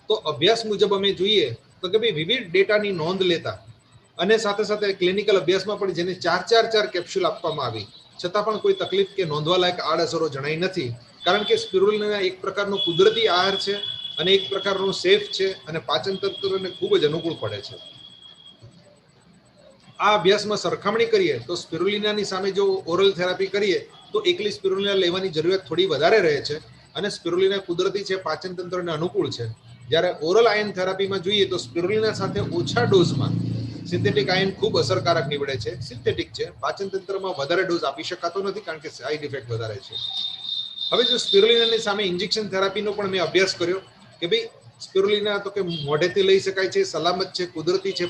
તો અભ્યાસ મુજબ અમે જોઈએ તો કે ભાઈ વિવિધ ડેટાની નોંધ લેતા અને સાથે સાથે ક્લિનિકલ અભ્યાસમાં પણ જેને 4 કેપ્સ્યુલ આપવામાં આવી છતાં પણ કોઈ તકલીફ કે નોંધવા લાયક આડઅસરો જણાઈ નથી, કારણ કે સ્પિરુલિના એક પ્રકારનો કુદરતી આહાર છે અને એક પ્રકારનો સેફ છે અને પાચન તંત્રને ખૂબ જ અનુકૂળ પડે છે. આ અભ્યાસમાં સરખામણી કરીએ તો સ્પિરુલિનાની સામે જો ઓરલ થેરાપી કરીએ તો એકલી સ્પિરુલિના લેવાની જરૂરિયાત થોડી વધારે રહે છે અને સ્પિરુલિના કુદરતી છે, પાચન તંત્રને અનુકૂળ છે. જ્યારે ઓરલ આયન થેરાપીમાં જોઈએ તો સ્પિરુલિના સાથે ઓછા ડોઝમાં સિન્થેટિક આયન ખૂબ અસરકારક નીવડે છે. સિન્થેટિક છે, પાચન તંત્રમાં વધારે ડોઝ આપી શકાતો નથી કારણ કે સાઇડ ઇફેક્ટ વધારે છે. હવે જો સ્પિરુલિનાની સામે ઇન્જેક્શન થેરાપીનો પણ મેં અભ્યાસ કર્યો કે ભાઈ સ્પિરુલિના તો કે મોઢેથી લઈ શકાય છે, સલામત છે, કુદરતી છે,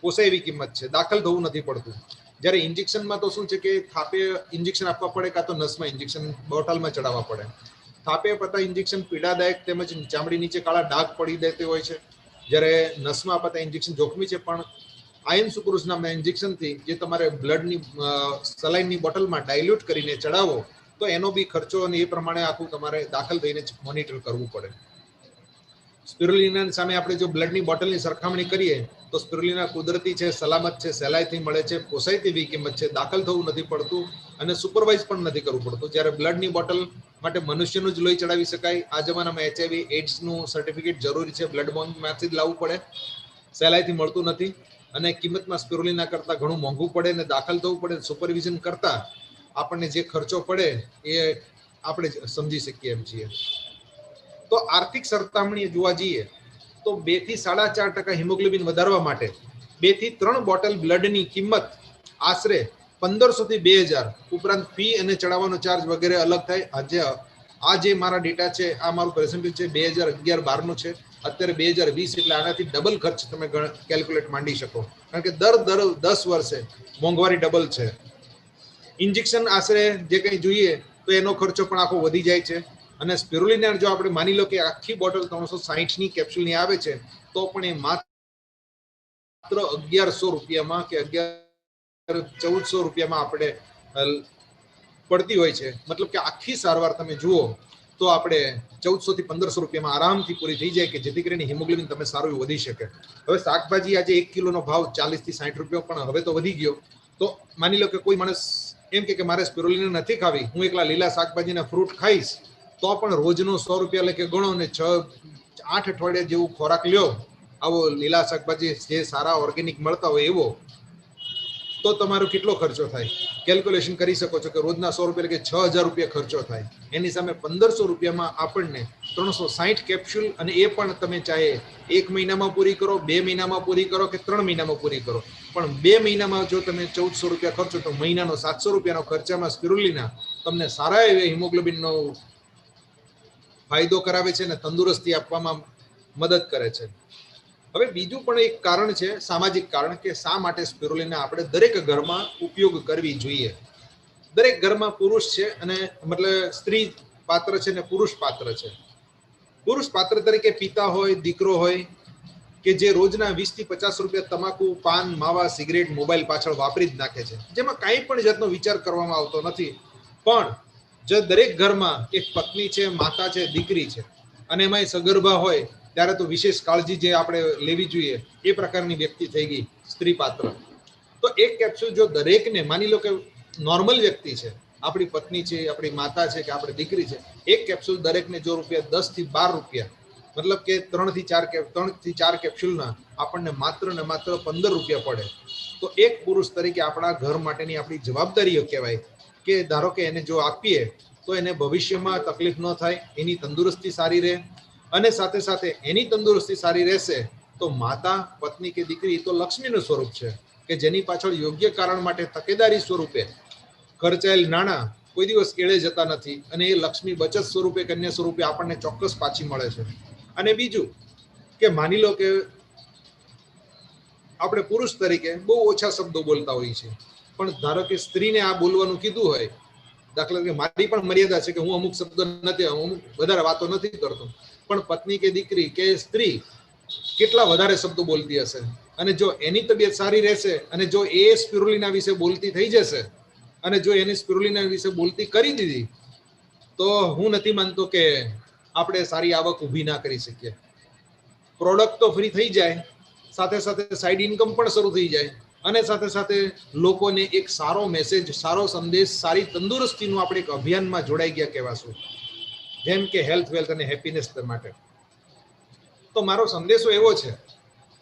પોસાય એવી કિંમત છે, દાખલ થવું નથી પડતું. જ્યારે ઇન્જેક્શનમાં તો શું છે કે થાપે ઇન્જેક્શન આપવા પડે કાં તો નસમાં ઇન્જેક્શન બોટલમાં ચડાવવા પડે. થાપે પતા ઇન્જેક્શન પીડાદાયક તેમજ ચામડી નીચે કાળા ડાઘ પડી દેતી હોય છે, જ્યારે નસમાં પતા ઇન્જેક્શન જોખમી છે. પણ આયન સુક્રુઝ નામના ઇન્જેક્શનથી જે તમારે બ્લડની સલાઇનની બોટલમાં ડાયલ્યુટ કરીને ચડાવો તો એનો બી ખર્ચો અને એ પ્રમાણે આખું તમારે દાખલ થઈને મોનિટર કરવું પડે. સ્પિરુલિના સામે આપણે જો બ્લડની બોટલની સરખામણી કરીએ તો સ્પિરુલિના કુદરતી છે, સલામત છે, સહેલાઈથી મળે છે, પોસાય તેવી કિંમત છે, દાખલ થવું નથી પડતું અને સુપરવાઇઝ પણ નથી કરવું પડતું. જ્યારે બ્લડની બોટલ માટે મનુષ્યનું જ લોહી ચડાવી શકાય. આ જમાનામાં HIV એડ્સનું સર્ટિફિકેટ જરૂરી છે, બ્લડ બેંકમાંથી જ લાવવું પડે, સહેલાઈથી મળતું નથી અને કિંમતમાં સ્પિરુલિના કરતાં ઘણું મોંઘું પડે અને દાખલ થવું પડે. સુપરવિઝન કરતાં આપણને જે ખર્ચો પડે એ આપણે સમજી શકીએ એમ છીએ. તો આર્થિક સરખામણી જોવા જઈએ તો 2 થી 4.5% હિમોગ્લોબિન વધારવા માટે 2 થી 3 બોટલ બ્લડની કિંમત આશરે 1500 થી 2000 ઉપરાંત ફી અને ચડાવવાનો ચાર્જ વગેરે અલગ થાય. આ જે મારા ડેટા છે, આ મારું પર્સન્ટેજ છે 2011-12 નો છે. અત્યારે 2020 એટલે આનાથી ડબલ ખર્ચ તમે કેલ્ક્યુલેટ માંડી શકો, કારણ કે દર 10 વર્ષે મોંઘવારી ડબલ છે. ઇન્જેક્શન આશરે જે કંઈ જોઈએ તો એનો ખર્ચો પણ આખો વધી જાય છે અને સ્પિરુલિના જો આપણે માની લો કે આખી બોટલ 360ની કેપ્સ્યુલની આવે છે તો પણ એ માત્ર 1100 રૂપિયામાં કે 1400 રૂપિયામાં આપણે પડતી હોય છે. મતલબ કે આખી સારવાર તમે જુઓ તો આપણે 1400 થી 1500 રૂપિયામાં આરામથી પૂરી થઈ જાય કે જેથી કરીને હિમોગ્લોબિન તમે સારું વધી શકે. હવે શાકભાજી આજે 1 કિલોનો ભાવ 40 થી 60 રૂપિયા પણ હવે તો વધી ગયો. તો માની લો કે કોઈ માણસ એમ કે મારે સ્પિરુલિના નથી ખાવી, હું એકલા લીલા શાકભાજીના ફ્રૂટ ખાઈશ, તો પણ રોજનો 100 રૂપિયા લેકે ગણો ને 8 અઠવાડિયા જેવું ખોરાક લ્યો આવો લીલા શાકભાજી જે સારા ઓર્ગેનિક મળતા હોય એવો, તો તમારો કેટલો ખર્ચો થાય કેલ્ક્યુલેશન કરી શકો છો કે રોજના 100 રૂપિયા એટલે કે 6000 રૂપિયા ખર્ચો થાય. એની સામે 1500 રૂપિયામાં આપણને 360 કેપ્સ્યુલ, અને એ પણ તમે ચાહે 1 મહિનામાં પૂરી કરો, 2 મહિનામાં પૂરી કરો કે 3 મહિનામાં પૂરી કરો, પણ 2 મહિનામાં જો તમે 1400 રૂપિયા ખર્ચો તો મહિનાનો 700 રૂપિયાનો ખર્ચામાં સ્પિરુલિના તમને સારા એવે હિમોગ્લોબિનનો ફાયદો કરાવે છે અને તંદુરસ્તી આપવામાં મદદ કરે છે. હવે બીજું પણ એક કારણ છે, સામાજિક કારણ, કે શા માટે સ્પિરુલિના આપણે દરેક ઘરમાં ઉપયોગ કરવી જોઈએ. દરેક ઘરમાં પુરુષ છે અને મતલબ સ્ત્રી પાત્ર છે ને પુરુષ પાત્ર છે. પુરુષ પાત્ર તરીકે પિતા હોય, દીકરો હોય, કે જે રોજના 20 થી 50 રૂપિયા તમાકુ, પાન, માવા, સિગરેટ, મોબાઈલ પાછળ વાપરી જ નાખે છે, જેમાં કાંઈ પણ જાતનો વિચાર કરવામાં આવતો નથી. પણ જો દરેક ઘરમાં એક પત્ની છે, માતા છે, દીકરી છે, અને એમાંય સગર્ભા હોય ત્યારે તો વિશેષ કાળજી જે આપણે લેવી જોઈએ એ પ્રકારની વ્યક્તિ થઈ ગઈ સ્ત્રી પાત્ર. તો એક કેપ્સ્યુલ જો દરેકને, માની લો કે નોર્મલ વ્યક્તિ છે, આપણી પત્ની છે, આપણી માતા છે કે આપણી દીકરી છે, એક કેપ્સ્યુલ દરેકને જો રૂપિયા 10 થી 12 રૂપિયા, મતલબ કે 3 થી 4 કેપ્સ્યુલના આપણને માત્ર ને માત્ર 15 રૂપિયા પડે, તો એક પુરુષ તરીકે આપણા ઘર માટેની આપણી જવાબદારીઓ કહેવાય કે ધારો કે એને જો આપીએ તો એને ભવિષ્યમાં તકલીફ ન થાય, એની તંદુરસ્તી સારી રહે, અને સાથે સાથે એની તંદુરસ્તી સારી રહેશે તો માતા, પત્ની કે દીકરી તો લક્ષ્મીનું સ્વરૂપ છે કે જેની પાછળ યોગ્ય કારણ માટે તકેદારી સ્વરૂપે ખર્ચાયેલ નાણાં કોઈ દિવસ એળે જતા નથી, અને એ લક્ષ્મી બચત સ્વરૂપે, કન્યા સ્વરૂપે આપણને ચોક્કસ પાછી મળે છે. અને બીજું કે માની લો કે આપણે પુરુષ તરીકે બહુ ઓછા શબ્દો બોલતા હોઈએ છીએ, પણ ધારો કે સ્ત્રીને આ બોલવાનું કીધું હોય, દાખલા તરીકે મારી પણ મર્યાદા છે કે હું અમુક શબ્દ નથી, અમુક વધારે વાતો નથી કરતો, પણ પત્ની કે દીકરી કે સ્ત્રી કેટલા વધારે શબ્દો બોલતી હશે, અને જો એની તબિયત સારી રહેશે અને જો એ સ્પિરુલિના વિશે બોલતી થઈ જશે અને જો એની સ્પિરુલિના વિશે બોલતી કરી દીધી તો હું નથી માનતો કે આપણે સારી આવક ઊભી ના કરી શકીએ. પ્રોડક્ટ તો ફ્રી થઈ જાય, સાથે સાથે સાઈડ ઇન્કમ પણ શરૂ થઈ જાય, અને સાથે સાથે લોકોને એક સારો મેસેજ, સારો સંદેશ, સારી તંદુરસ્તીનું આપણે એક અભિયાનમાં જોડાઈ ગયા કહેવાશું, જેમ કે હેલ્થ, વેલ્થ અને હેપીનેસ માટે. તો મારો સંદેશો એવો છે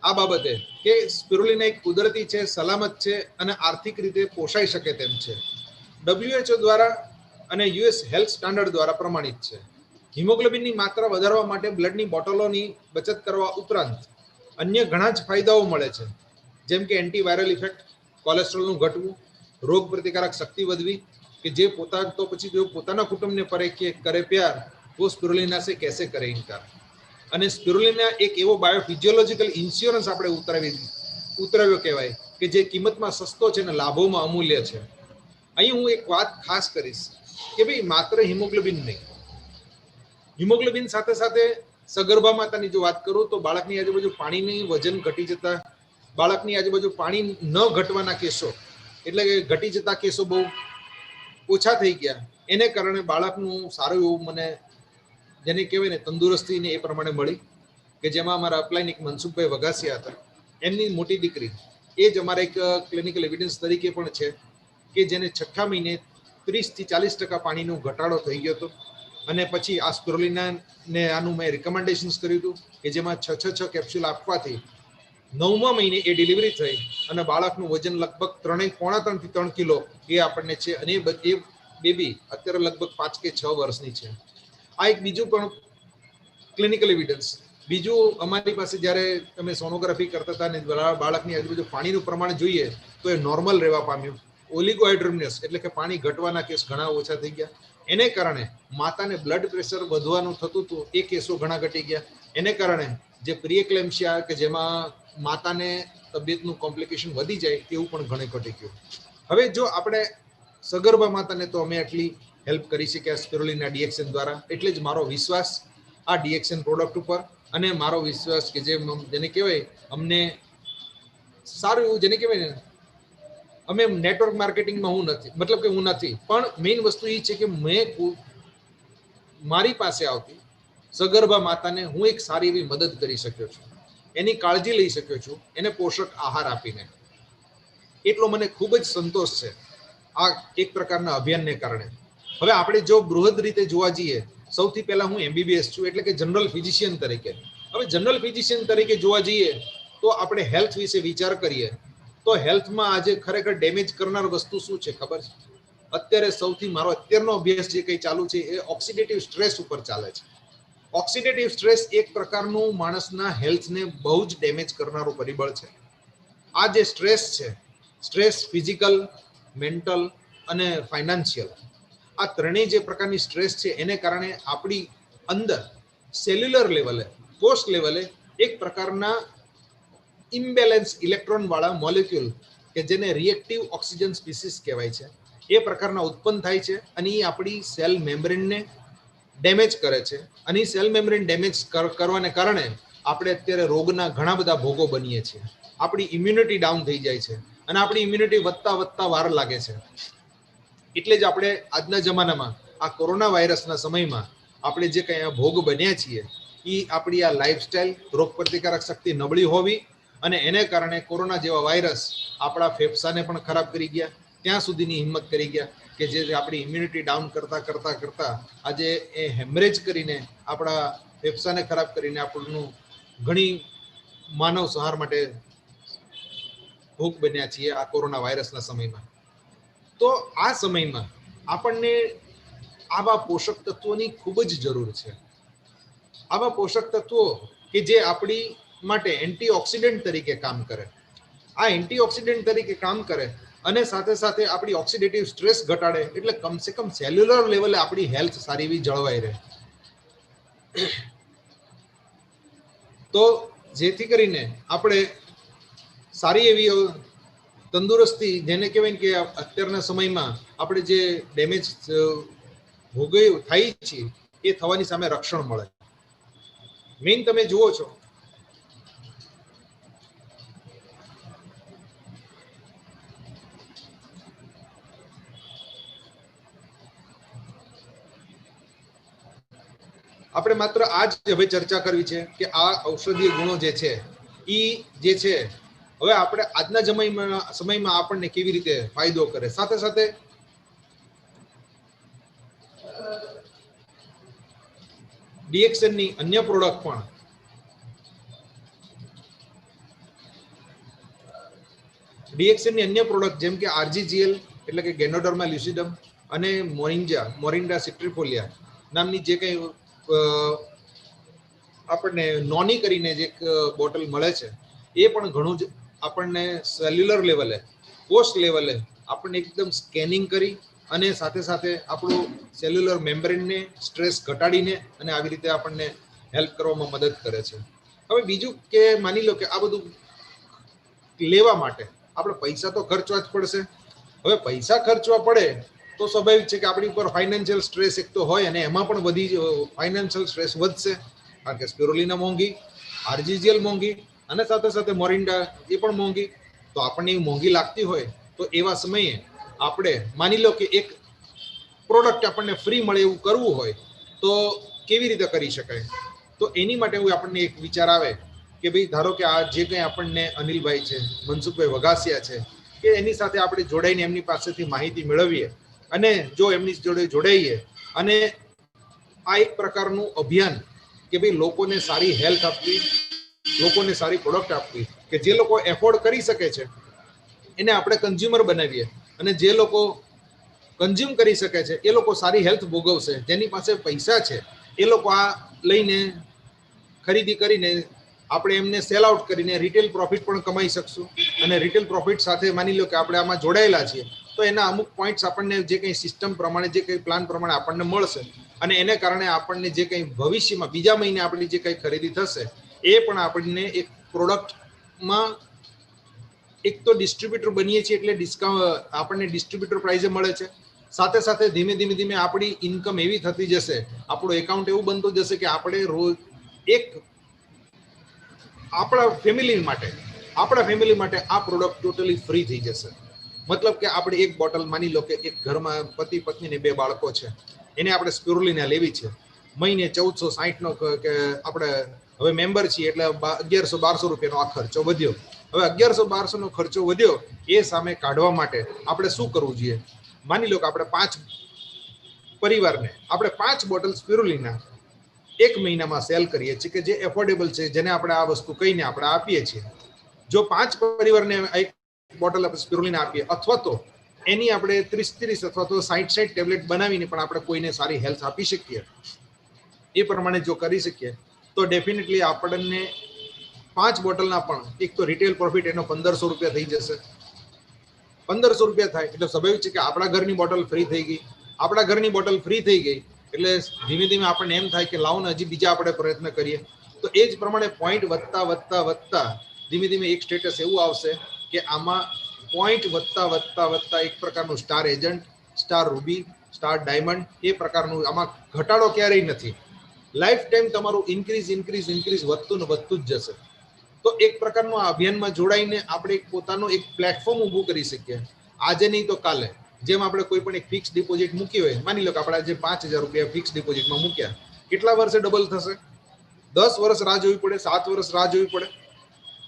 આ બાબતે કે સ્પિરુલિના એક કુદરતી છે, સલામત છે અને આર્થિક રીતે પોષાઈ શકે તેમ છે. WHO દ્વારા અને US હેલ્થ સ્ટાન્ડર્ડ દ્વારા પ્રમાણિત છે. હિમોગ્લોબિનની માત્રા વધારવા માટે બ્લડની બોટલોની બચત કરવા ઉપરાંત અન્ય ઘણા જ ફાયદાઓ મળે છે, જેમ કે એન્ટીવાયરલ ઇફેક્ટ, કોલેસ્ટ્રોલનું ઘટવું, રોગ પ્રતિકારક શક્તિ વધવી, કે જે તો પછી જો પોતાના કુટુંબને કરે પ્યાર वो स्पिरुलिना से कैसे करे इनकार. અને સ્પિરુલિના એક એવો બાયોફિઝિયોલોજીકલ ઇન્સ્યોરન્સ આપણે ઉતરાવ્યો કહેવાય કે જે કિંમતમાં સસ્તો છે અને લાભોમાં અમૂલ્ય છે. અહીં હું એક વાત ખાસ કરીશ કે ભાઈ માત્ર હિમોગ્લોબિન નહીં, હિમોગ્લોબિન સાથે સાથે સગર્ભા માતાની જો વાત કરું તો બાળકની આજુબાજુ પાણીની વજન ઘટી જતા, બાળકની આજુબાજુ પાણી ન ઘટવાના કેસો, એટલે કે ઘટી જતા કેસો બહુ ઓછા થઈ ગયા, એને કારણે બાળકનું સારું એવું મને જેને કહેવાય ને તંદુરસ્તીને એ પ્રમાણે મળી, કે જેમાં અમારા અપ્લાયનિક મનસુખભાઈ વઘાસિયા હતા, એમની મોટી દીકરી એ જ અમારા એક ક્લિનિકલ એવિડન્સ તરીકે પણ છે કે જેને 6 મહિને 30 થી 40% પાણીનો ઘટાડો થઈ ગયો હતો, અને પછી આ સ્પિરુલિનાને આનું મેં રિકમેન્ડેશન્સ કર્યું હતું કે જેમાં 6 કેપ્સ્યુલ આપવાથી 9મા મહિને એ ડિલિવરી થઈ અને બાળકનું વજન લગભગ 3.5 થી 3 કિલો એ આપણને છે, અને એ બેબી અત્યારે લગભગ 5 કે 6 વર્ષની છે. આ એક બીજું પણ ક્લિનિકલ એવિડન્સ. બીજું અમારી પાસે જ્યારે અમે સોનોગ્રાફી કરતા હતા અને બાળકની આજુબાજુ પાણીનું પ્રમાણ જોઈએ તો એ નોર્મલ રહેવા પામ્યું. ઓલિગોહાઇડ્રોમિયસ એટલે કે પાણી ઘટવાના કેસ ઘણા ઓછા થઈ ગયા. એને કારણે માતાને બ્લડ પ્રેશર વધવાનું થતું હતું, એ કેસો ઘણા ઘટી ગયા. એને કારણે જે પ્રીએક્લેમ્શિયા કે જેમાં માતાને તબિયતનું કોમ્પ્લિકેશન વધી જાય એવું પણ ઘણું ઘટી ગયું. હવે જો આપણે સગર્ભા માતાને તો અમે આટલી હેલ્પ કરી શક્યા સ્પિરુલિના ડીએક્સએન દ્વારા, એટલે જ મારો વિશ્વાસ આ ડીએક્સએન પ્રોડક્ટ ઉપર, અને મારો વિશ્વાસ કે જેને કહેવાય અમને સારું એવું જેને કહેવાય ને, અમે નેટવર્ક માર્કેટિંગમાં હું નથી, પણ મેઇન વસ્તુ એ છે કે મેં મારી પાસે આવતી સગર્ભા માતાને હું એક સારી એવી મદદ કરી શક્યો છું, એની કાળજી લઈ શક્યો છું, એને પોષક આહાર આપીને. એટલો મને ખૂબ જ સંતોષ છે આ એક પ્રકારના અભિયાનને કારણે. હવે આપણે જો બૃહદ રીતે જોવા જઈએ, સૌથી પહેલા હું MBBS છું, એટલે કે જનરલ ફિઝિશિયન તરીકે. હવે જનરલ ફિઝિશિયન તરીકે જોવા જઈએ તો આપણે હેલ્થ વિશે વિચાર કરીએ તો હેલ્થમાં આજે ખરેખર ડેમેજ કરનાર વસ્તુ શું છે ખબર છે? અત્યારે સૌથી મારો અત્યારનો અભ્યાસ જે કંઈ ચાલુ છે એ ઓક્સિડેટિવ સ્ટ્રેસ ઉપર ચાલે છે. ઓક્સિડેટિવ સ્ટ્રેસ એક પ્રકારનું માણસના હેલ્થને બહુ જ ડેમેજ કરનારું પરિબળ છે. આ જે સ્ટ્રેસ છે, સ્ટ્રેસ ફિઝિકલ, મેન્ટલ અને ફાઇનાન્શિયલ, આ ત્રણેય જે પ્રકારની સ્ટ્રેસ છે એને કારણે આપણી અંદર સેલ્યુલર લેવલે, કોષ લેવલે એક પ્રકારના ઇમ્બેલેન્સ ઇલેક્ટ્રોન વાળા મોલેક્યુલ કે જેને રિએક્ટિવ ઓક્સિજન સ્પીસીસ કહેવાય છે, એ પ્રકારના ઉત્પન્ન થાય છે અને એ આપણી સેલ મેમ્બ્રેનને ડેમેજ કરે છે. અને સેલ મેમ્બ્રેન ડેમેજ કરવાને કારણે આપણે અત્યારે રોગના ઘણા બધા ભોગો બનીએ છીએ. આપણી ઇમ્યુનિટી ડાઉન થઈ જાય છે અને આપણી ઇમ્યુનિટી વધતા વધતા વાર લાગે છે. એટલે જ આપણે આજના જમાનામાં આ કોરોના વાયરસના સમયમાં આપણે જે કંઈ ભોગ બન્યા છીએ એ આપણી આ લાઈફસ્ટાઈલ, રોગ પ્રતિકારક શક્તિ નબળી હોવી અને એને કારણે કોરોના જેવા વાયરસ આપણા ફેફસાને પણ ખરાબ કરી ગયા, ત્યાં સુધીની હિંમત કરી ગયા કે જે આપણી ઇમ્યુનિટી ડાઉન કરતા આજે એ હેમરેજ કરીને આપણા ફેફસાને ખરાબ કરીને આપણનું ઘણી માનવ સંહાર માટે ભોગ બન્યા છીએ આ કોરોના વાયરસના સમયમાં. તો આ સમયમાં આપણને આવા પોષક તત્વોની ખૂબ જ જરૂર છે. આવા પોષક તત્વો કે જે આપણી માટે એન્ટીઓક્સિડન્ટ તરીકે કામ કરે, આ એન્ટીઓક્સિડન્ટ તરીકે કામ કરે અને સાથે સાથે આપણી ઓક્સિડેટિવ સ્ટ્રેસ ઘટાડે, એટલે કમસે કમ સેલ્યુલર લેવલે આપણી હેલ્થ સારી એવી જળવાઈ રહે. તો જેથી કરીને આપણે સારી એવી તંદુરસ્તી, જેને કહેવાય કે અત્યારના સમયમાં આપણે જે ડેમેજ ભોગવી થાય છે એ થવાની સામે રક્ષણ મળે. મેઇન તમે જુઓ છો આપણે માત્ર આ જ હવે ચર્ચા કરવી છે કે આ ઔષધીય ગુણો જે છે એ જે છે હવે આપણે આજના સમયમાં આપણને કેવી રીતે ફાયદો કરે. સાથે સાથે ડીએક્સએનની અન્ય પ્રોડક્ટ પણ જેમ કે આરજીજીએલ એટલે કે ગેનોડર્મા લ્યુસિડમ અને મોરિન્ડા સિટ્રીફોલિયા નામની જે કંઈ આપણને નોની કરીને જે એક બોટલ મળે છે, એ પણ ઘણું જ આપણને સેલ્યુલર લેવલે, કોષ લેવલે આપણને એકદમ સ્કેનિંગ કરી અને સાથે સાથે આપણું સેલ્યુલર મેમ્બ્રેનને સ્ટ્રેસ ઘટાડીને અને આવી રીતે આપણને હેલ્પ કરવામાં મદદ કરે છે. હવે બીજું કે માની લો કે આ બધું લેવા માટે આપણે પૈસા તો ખર્ચવા જ પડશે. હવે પૈસા ખર્ચવા પડે તો સ્વાભાવિક છે કે આપણી ઉપર ફાઇનાન્શિયલ સ્ટ્રેસ એક તો હોય અને એમાં પણ ફાઇનાન્શિયલ સ્ટ્રેસ વધશે, કારણ કે સ્પિરુલિના મોંઘી, આરજીજીએલ મોંઘી અને સાથે સાથે મોરિન્ડા એ પણ મોંઘી. તો આપણને એ મોંઘી લાગતી હોય તો એવા સમયે આપણે માની લો કે એક પ્રોડક્ટ આપણને ફ્રી મળે એવું કરવું હોય તો કેવી રીતે કરી શકાય? તો એની માટે આપણને એક વિચાર આવે કે ભાઈ ધારો કે આ જે કંઈ આપણને અનિલભાઈ છે, મનસુખભાઈ વઘાસિયા છે, કે એની સાથે આપણે જોડાઈને એમની પાસેથી માહિતી મેળવીએ અને જો એમની જોડે જોડાઈએ અને આ એક પ્રકારનું અભિયાન કે ભાઈ લોકોને સારી હેલ્થ આપવી, લોકોને સારી પ્રોડક્ટ આપવી, કે જે લોકો એફોર્ડ કરી શકે છે એને આપણે કન્ઝ્યુમર બનાવીએ અને જે લોકો કન્ઝ્યુમ કરી શકે છે એ લોકો સારી હેલ્થ ભોગવશે. જેની પાસે પૈસા છે એ લોકો આ લઈને ખરીદી કરીને આપણે એમને સેલ આઉટ કરીને રિટેલ પ્રોફિટ પણ કમાઈ શકશું. અને રિટેલ પ્રોફિટ સાથે માની લો કે આપણે આમાં જોડાયેલા છીએ તો એના અમુક પોઈન્ટ્સ આપણને જે કંઈ સિસ્ટમ પ્રમાણે, જે કંઈ પ્લાન પ્રમાણે આપણને મળશે અને એને કારણે આપણને જે કંઈ ભવિષ્યમાં બીજા મહિને આપણી જે કંઈ ખરીદી થશે એ પણ આપણને એક પ્રોડક્ટમાં એક તો ડિસ્ટ્રીબ્યુટર બનીએ છીએ એટલે ડિસ્કાઉન્ટ આપણને ડિસ્ટ્રીબ્યુટર પ્રાઇઝે મળે છે. સાથે સાથે ધીમે ધીમે આપણી ઇન્કમ એવી થતી જશે, આપણું એકાઉન્ટ એવું બનતું જશે કે આપણે રોજ એક આપણા ફેમિલી માટે આ પ્રોડક્ટ ટોટલી ફ્રી થઈ જશે. મતલબ કે આપણે એક બોટલ, માની લો કે એક ઘરમાં પતિ પત્ની ને 2 બાળકો છે, એને આપણે સ્પિરુલિના લેવી છે, મહિને 1460 નો કે આપણે હવે મેમ્બર છીએ એટલે 1100-1200 રૂપિયાનો આ ખર્ચો વધ્યો. હવે 1100-1200 નો ખર્ચો વધ્યો, એ સામે કાઢવા માટે આપણે શું કરવું જોઈએ? માની લો કે આપણે 5 પરિવારને આપણે 5 બોટલ સ્પિરુલિના એક મહિનામાં સેલ કરીએ છીએ કે જે એફોર્ડેબલ છે, જેને આપણે આ વસ્તુ કહીને આપણે આપીએ છીએ. જો 5 પરિવારને એક બોટલ આપણે સ્પિરુલિના આપીએ, અથવા તો એની આપણે 30 અથવા તો 60 ટેબ્લેટ બનાવીને પણ આપણે કોઈને સારી હેલ્થ આપી શકીએ. એ પ્રમાણે જો કરી શકીએ તો ડેફિનેટલી આપણને 5 બોટલના પણ એક તો રિટેલ પ્રોફિટ એનો 1500 રૂપિયા થઈ જશે. 1500 રૂપિયા થાય એટલે સ્વાભાવિક છે કે આપણા ઘરની બોટલ ફ્રી થઈ ગઈ. આપણા ઘરની બોટલ ફ્રી થઈ ગઈ એટલે ધીમે ધીમે આપણને એમ થાય કે લાવો ને હજી બીજા આપણે પ્રયત્ન કરીએ. તો એ જ પ્રમાણે પોઈન્ટ વધતા વધતા વધતા ધીમે ધીમે એક સ્ટેટસ એવું આવશે કે આમાં પોઈન્ટ વધતા વધતા વધતા એક પ્રકારનું star agent, star ruby, star diamond એ પ્રકારનું આમાં ઘટાડો ક્યારેય નથી. લાઈફ ટાઈમ તમારું ઇન્ક્રીઝ વધતું ને વધતું જ જશે. તો એક પ્રકારનું આ અભિયાનમાં જોડાઈને આપણે પોતાનું એક પ્લેટફોર્મ ઊભું કરી શકીએ. આજે નહીં તો કાલે જેમ આપણે કોઈ પણ એક ફિક્સ ડિપોઝિટ મૂકી હોય, માની લો કે આપણે આજે 5000 રૂપિયા ફિક્સ ડિપોઝિટમાં મૂક્યા, કેટલા વર્ષે ડબલ થશે? 10 વર્ષ રાહ જોવી પડે, 7 વર્ષ રાહ જોવી પડે.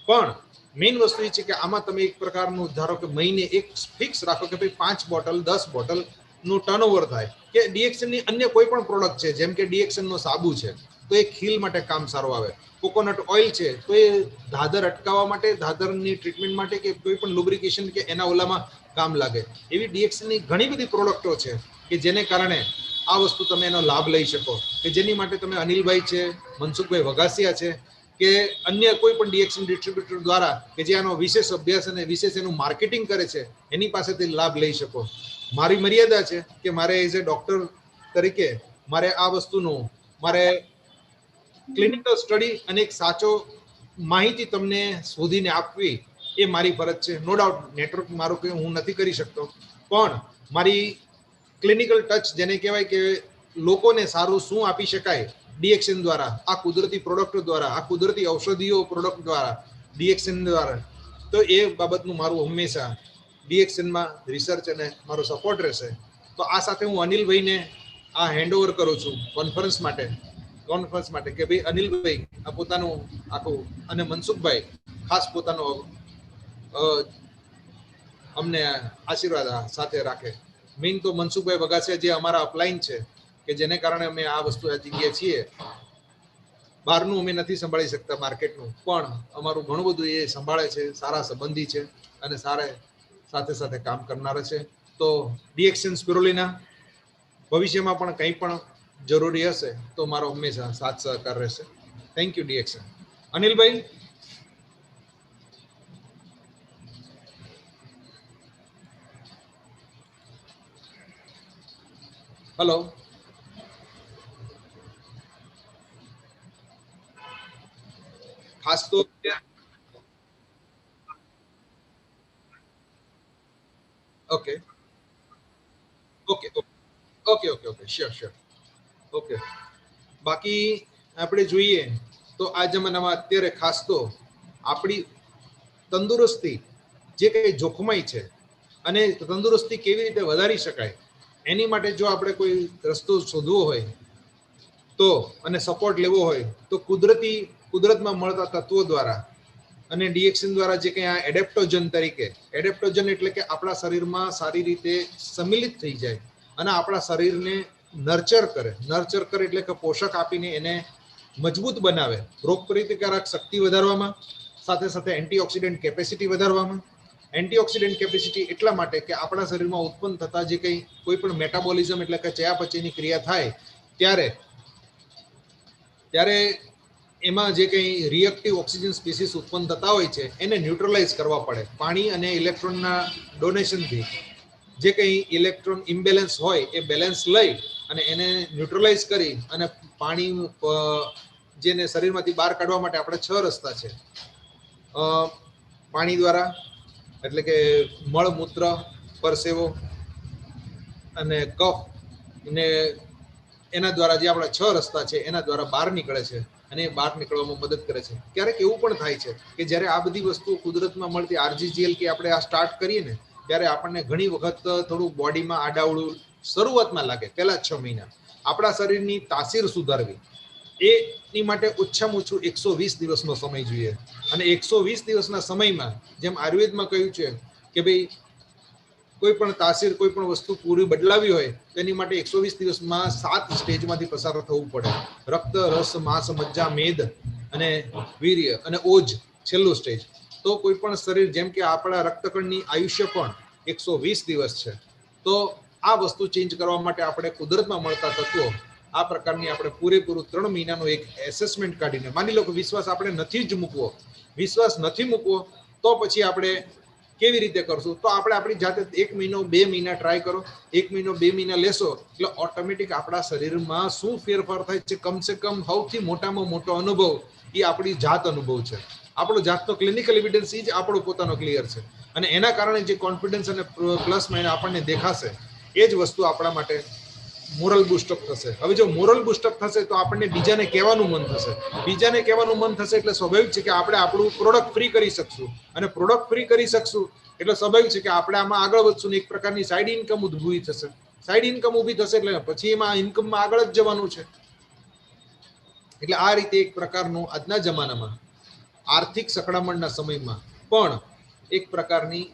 પણ મેઇન વસ્તુ એ છે કે આમાં તમે એક પ્રકારનું ધારો કે મહિને એક ફિક્સ રાખો કે ભાઈ 5 બોટલ 10 બોટલ નું ટર્નઓવર થાય. કે ડીએક્સન ની અન્ય કોઈ પણ પ્રોડક્ટ છે, જેમ કે ડીએક્સન નો સાબુ છે તો એ ખીલ માટે કામ સારું આવે, કોકોનટ ઓઇલ છે તો એ ધાધર અટકાવવા માટે, ધાધરની ટ્રીટમેન્ટ માટે કે કોઈ પણ લુબ્રિકેશન કે એના ઓલામાં કામ લાગે. એવી ડીએક્સન ની ઘણી બધી પ્રોડક્ટો છે કે જેને કારણે આ વસ્તુ તમે એનો લાભ લઈ શકો, કે જેની માટે તમે અનિલભાઈ છે, મનસુખભાઈ વઘાસિયા છે કે અન્ય કોઈ પણ ડીએક્સન ડિસ્ટ્રીબ્યુટર દ્વારા કે જે આનો વિશેષ અભ્યાસ અને વિશેષ એનું માર્કેટિંગ કરે છે એની પાસેથી લાભ લઈ શકો. મારી મર્યાદા છે કે મારે એઝ એ ડોક્ટર તરીકે મારે આ વસ્તુનું મારે ક્લિનિકલ સ્ટડી અને એક સાચો માહિતી તમને શોધીને આપવી એ મારી ફરજ છે. નો ડાઉટ નેટવર્ક મારું કે હું નથી કરી શકતો, પણ મારી ક્લિનિકલ ટચ જેને કહેવાય કે લોકોને સારું શું આપી શકાય ડીએક્સન દ્વારા, આ કુદરતી પ્રોડક્ટ દ્વારા, આ કુદરતી ઔષધિઓ પ્રોડક્ટ દ્વારા, ડીએક્સન દ્વારા, તો એ બાબતનું મારું હંમેશા ડીએક્સનમાં રિસર્ચ અને મારો સપોર્ટ રહેશે. તો આ સાથે હું અનિલભાઈને આ હેન્ડઓવર કરું છું કોન્ફરન્સ માટે કે ભાઈ અનિલભાઈ આ પોતાનું આખું અને મનસુખભાઈ ખાસ પોતાનો અમને આશીર્વાદ સાથે રાખે. મેઇન તો મનસુખભાઈ વઘાસિયા જે અમારા અપલાઈન છે કે જેને કારણે અમે આ વસ્તુ આ જગ્યાએ છીએ. બહારનું અમે નથી સંભાળી શકતા માર્કેટનું, પણ અમારું ઘણું બધું એ સંભાળે છે, સારા સંબંધી છે અને સારા સાથે સાથે કામ કરનારા છે. તો ડીએક્સન સ્પિરુલિના ભવિષ્યમાં પણ કંઈ પણ જરૂરી હશે તો મારો હંમેશા સાથ સહકાર રહેશે. Thank you DXN. Anilbhai. Hello. ખાસ તો okay okay okay okay okay sure okay. બાકી આપણે જોઈએ તો આ જમાનામાં અત્યારે ખાસ તો આપણી તંદુરસ્તી જે કંઈ જોખમાઈ છે અને તંદુરસ્તી કેવી રીતે વધારી શકાય એની માટે જો આપણે કોઈ રસ્તો શોધવો હોય તો અને સપોર્ટ લેવો હોય તો કુદરતમાં મળતા તત્વો દ્વારા અને ડીએક્સન દ્વારા જે કંઈ આ એડેપ્ટોજન તરીકે, એડેપ્ટોજન એટલે કે આપણા શરીરમાં સારી રીતે સમિલિત થઈ જાય અને આપણા શરીરને નર્ચર કરે એટલે કે પોષક આપીને એને મજબૂત બનાવે, રોગ પ્રતિકારક શક્તિ વધારવામાં, સાથે સાથે એન્ટીઓક્સિડન્ટ કેપેસિટી વધારવામાં. એન્ટીઓક્સિડન્ટ કેપેસિટી એટલા માટે કે આપણા શરીરમાં ઉત્પન્ન થતા જે કંઈ કોઈ પણ મેટાબોલિઝમ એટલે કે ચયાપચયની ક્રિયા થાય ત્યારે એમાં જે કંઈ રિએક્ટિવ ઓક્સિજન સ્પીસીસ ઉત્પન્ન થતા હોય છે એને ન્યુટ્રલાઇઝ કરવા પડે. પાણી અને ઇલેક્ટ્રોનના ડોનેશનથી જે કંઈ ઇલેક્ટ્રોન ઇમ્બેલેન્સ હોય એ બેલેન્સ લઈ અને એને ન્યુટ્રલાઇઝ કરી અને પાણી જેને શરીરમાંથી બહાર કાઢવા માટે આપણે 6 રસ્તા છે. પાણી દ્વારા એટલે કે મળમૂત્ર, પરસેવો અને કફ ને એના દ્વારા જે આપણા 6 રસ્તા છે એના દ્વારા બહાર નીકળે છે અને એ બહાર નીકળવામાં મદદ કરે છે. ક્યારેક એવું પણ થાય છે કે જ્યારે આ બધી વસ્તુઓ કુદરતમાં મળતી આરજીજીએલ કે આપણે આ સ્ટાર્ટ કરીએ ને ત્યારે આપણને ઘણી વખત થોડું બોડીમાં આડાવડું શરૂઆતમાં લાગે, પહેલા 6 મહિના. આપણા શરીરની તાસીર સુધારવી એની માટે ઓછામાં ઓછું 120 દિવસનો સમય જોઈએ અને 120 દિવસના સમયમાં જેમ આયુર્વેદમાં કહ્યું છે કે ભાઈ કોઈ પણ તાસીર કોઈ પણ વસ્તુ પૂરી બદલાવી હોય તેની માટે 120 દિવસમાં 7 સ્ટેજમાંથી પસાર થવું પડે. રક્ત, રસ, માંસ, મજ્જા, મેદ અને વીર્ય અને ઓજ છેલ્લું સ્ટેજ. તો તો કોઈ પણ શરીર, જેમ કે આપણા રક્તકણની આયુષ્ય પણ 120 દિવસ છે, તો આ વસ્તુ ચેન્જ કરવા માટે આપણે કુદરતમાં મળતા તત્વો, આ પ્રકારની આપણે પૂરેપૂરું 3 મહિનાનો એક એસેસમેન્ટ કાઢીને, માની લો કે વિશ્વાસ આપણે નથી જ મૂકવો, વિશ્વાસ નથી મૂકવો તો પછી આપણે કેવી રીતે કરશું? તો આપણે આપણી જાતે 1 મહિનો 2 મહિના ટ્રાય કરો. 1 મહિનો 2 મહિના લેશો એટલે ઓટોમેટિક આપણા શરીરમાં શું ફેરફાર થાય છે, કમસે કમ સૌથી મોટામાં મોટો અનુભવ એ આપણી જાત અનુભવ છે. આપણો જાતનો ક્લિનિકલ એવિડન્સ એ જ આપણો પોતાનો ક્લિયર છે, અને એના કારણે જે કોન્ફિડન્સ અને પ્લસ માઇનસ આપણને દેખાશે એ જ વસ્તુ આપણા માટે મોરલ બુસ્ટઅપ થશે. હવે જો મોરલ બુસ્ટઅપ થશે તો આપણને બીજાને કહેવાનું મન થશે. બીજાને કહેવાનું મન થશે એટલે સ્વાભાવિક છે કે આપણે આપણું પ્રોડક્ટ ફ્રી કરી શકશું, અને પ્રોડક્ટ ફ્રી કરી શકશું એટલે સ્વાભાવિક છે કે આપણે આમાં આગળ વધશું ને એક પ્રકારની સાઈડ ઇન્કમ ઊભી થશે. સાઈડ ઇન્કમ ઊભી થશે એટલે પછી એમાં ઇન્કમમાં આગળ જ જવાનું છે. એટલે આ રીતે એક પ્રકારનું આજના જમાનામાં આર્થિક સકડામણના સમયમાં પણ એક પ્રકારની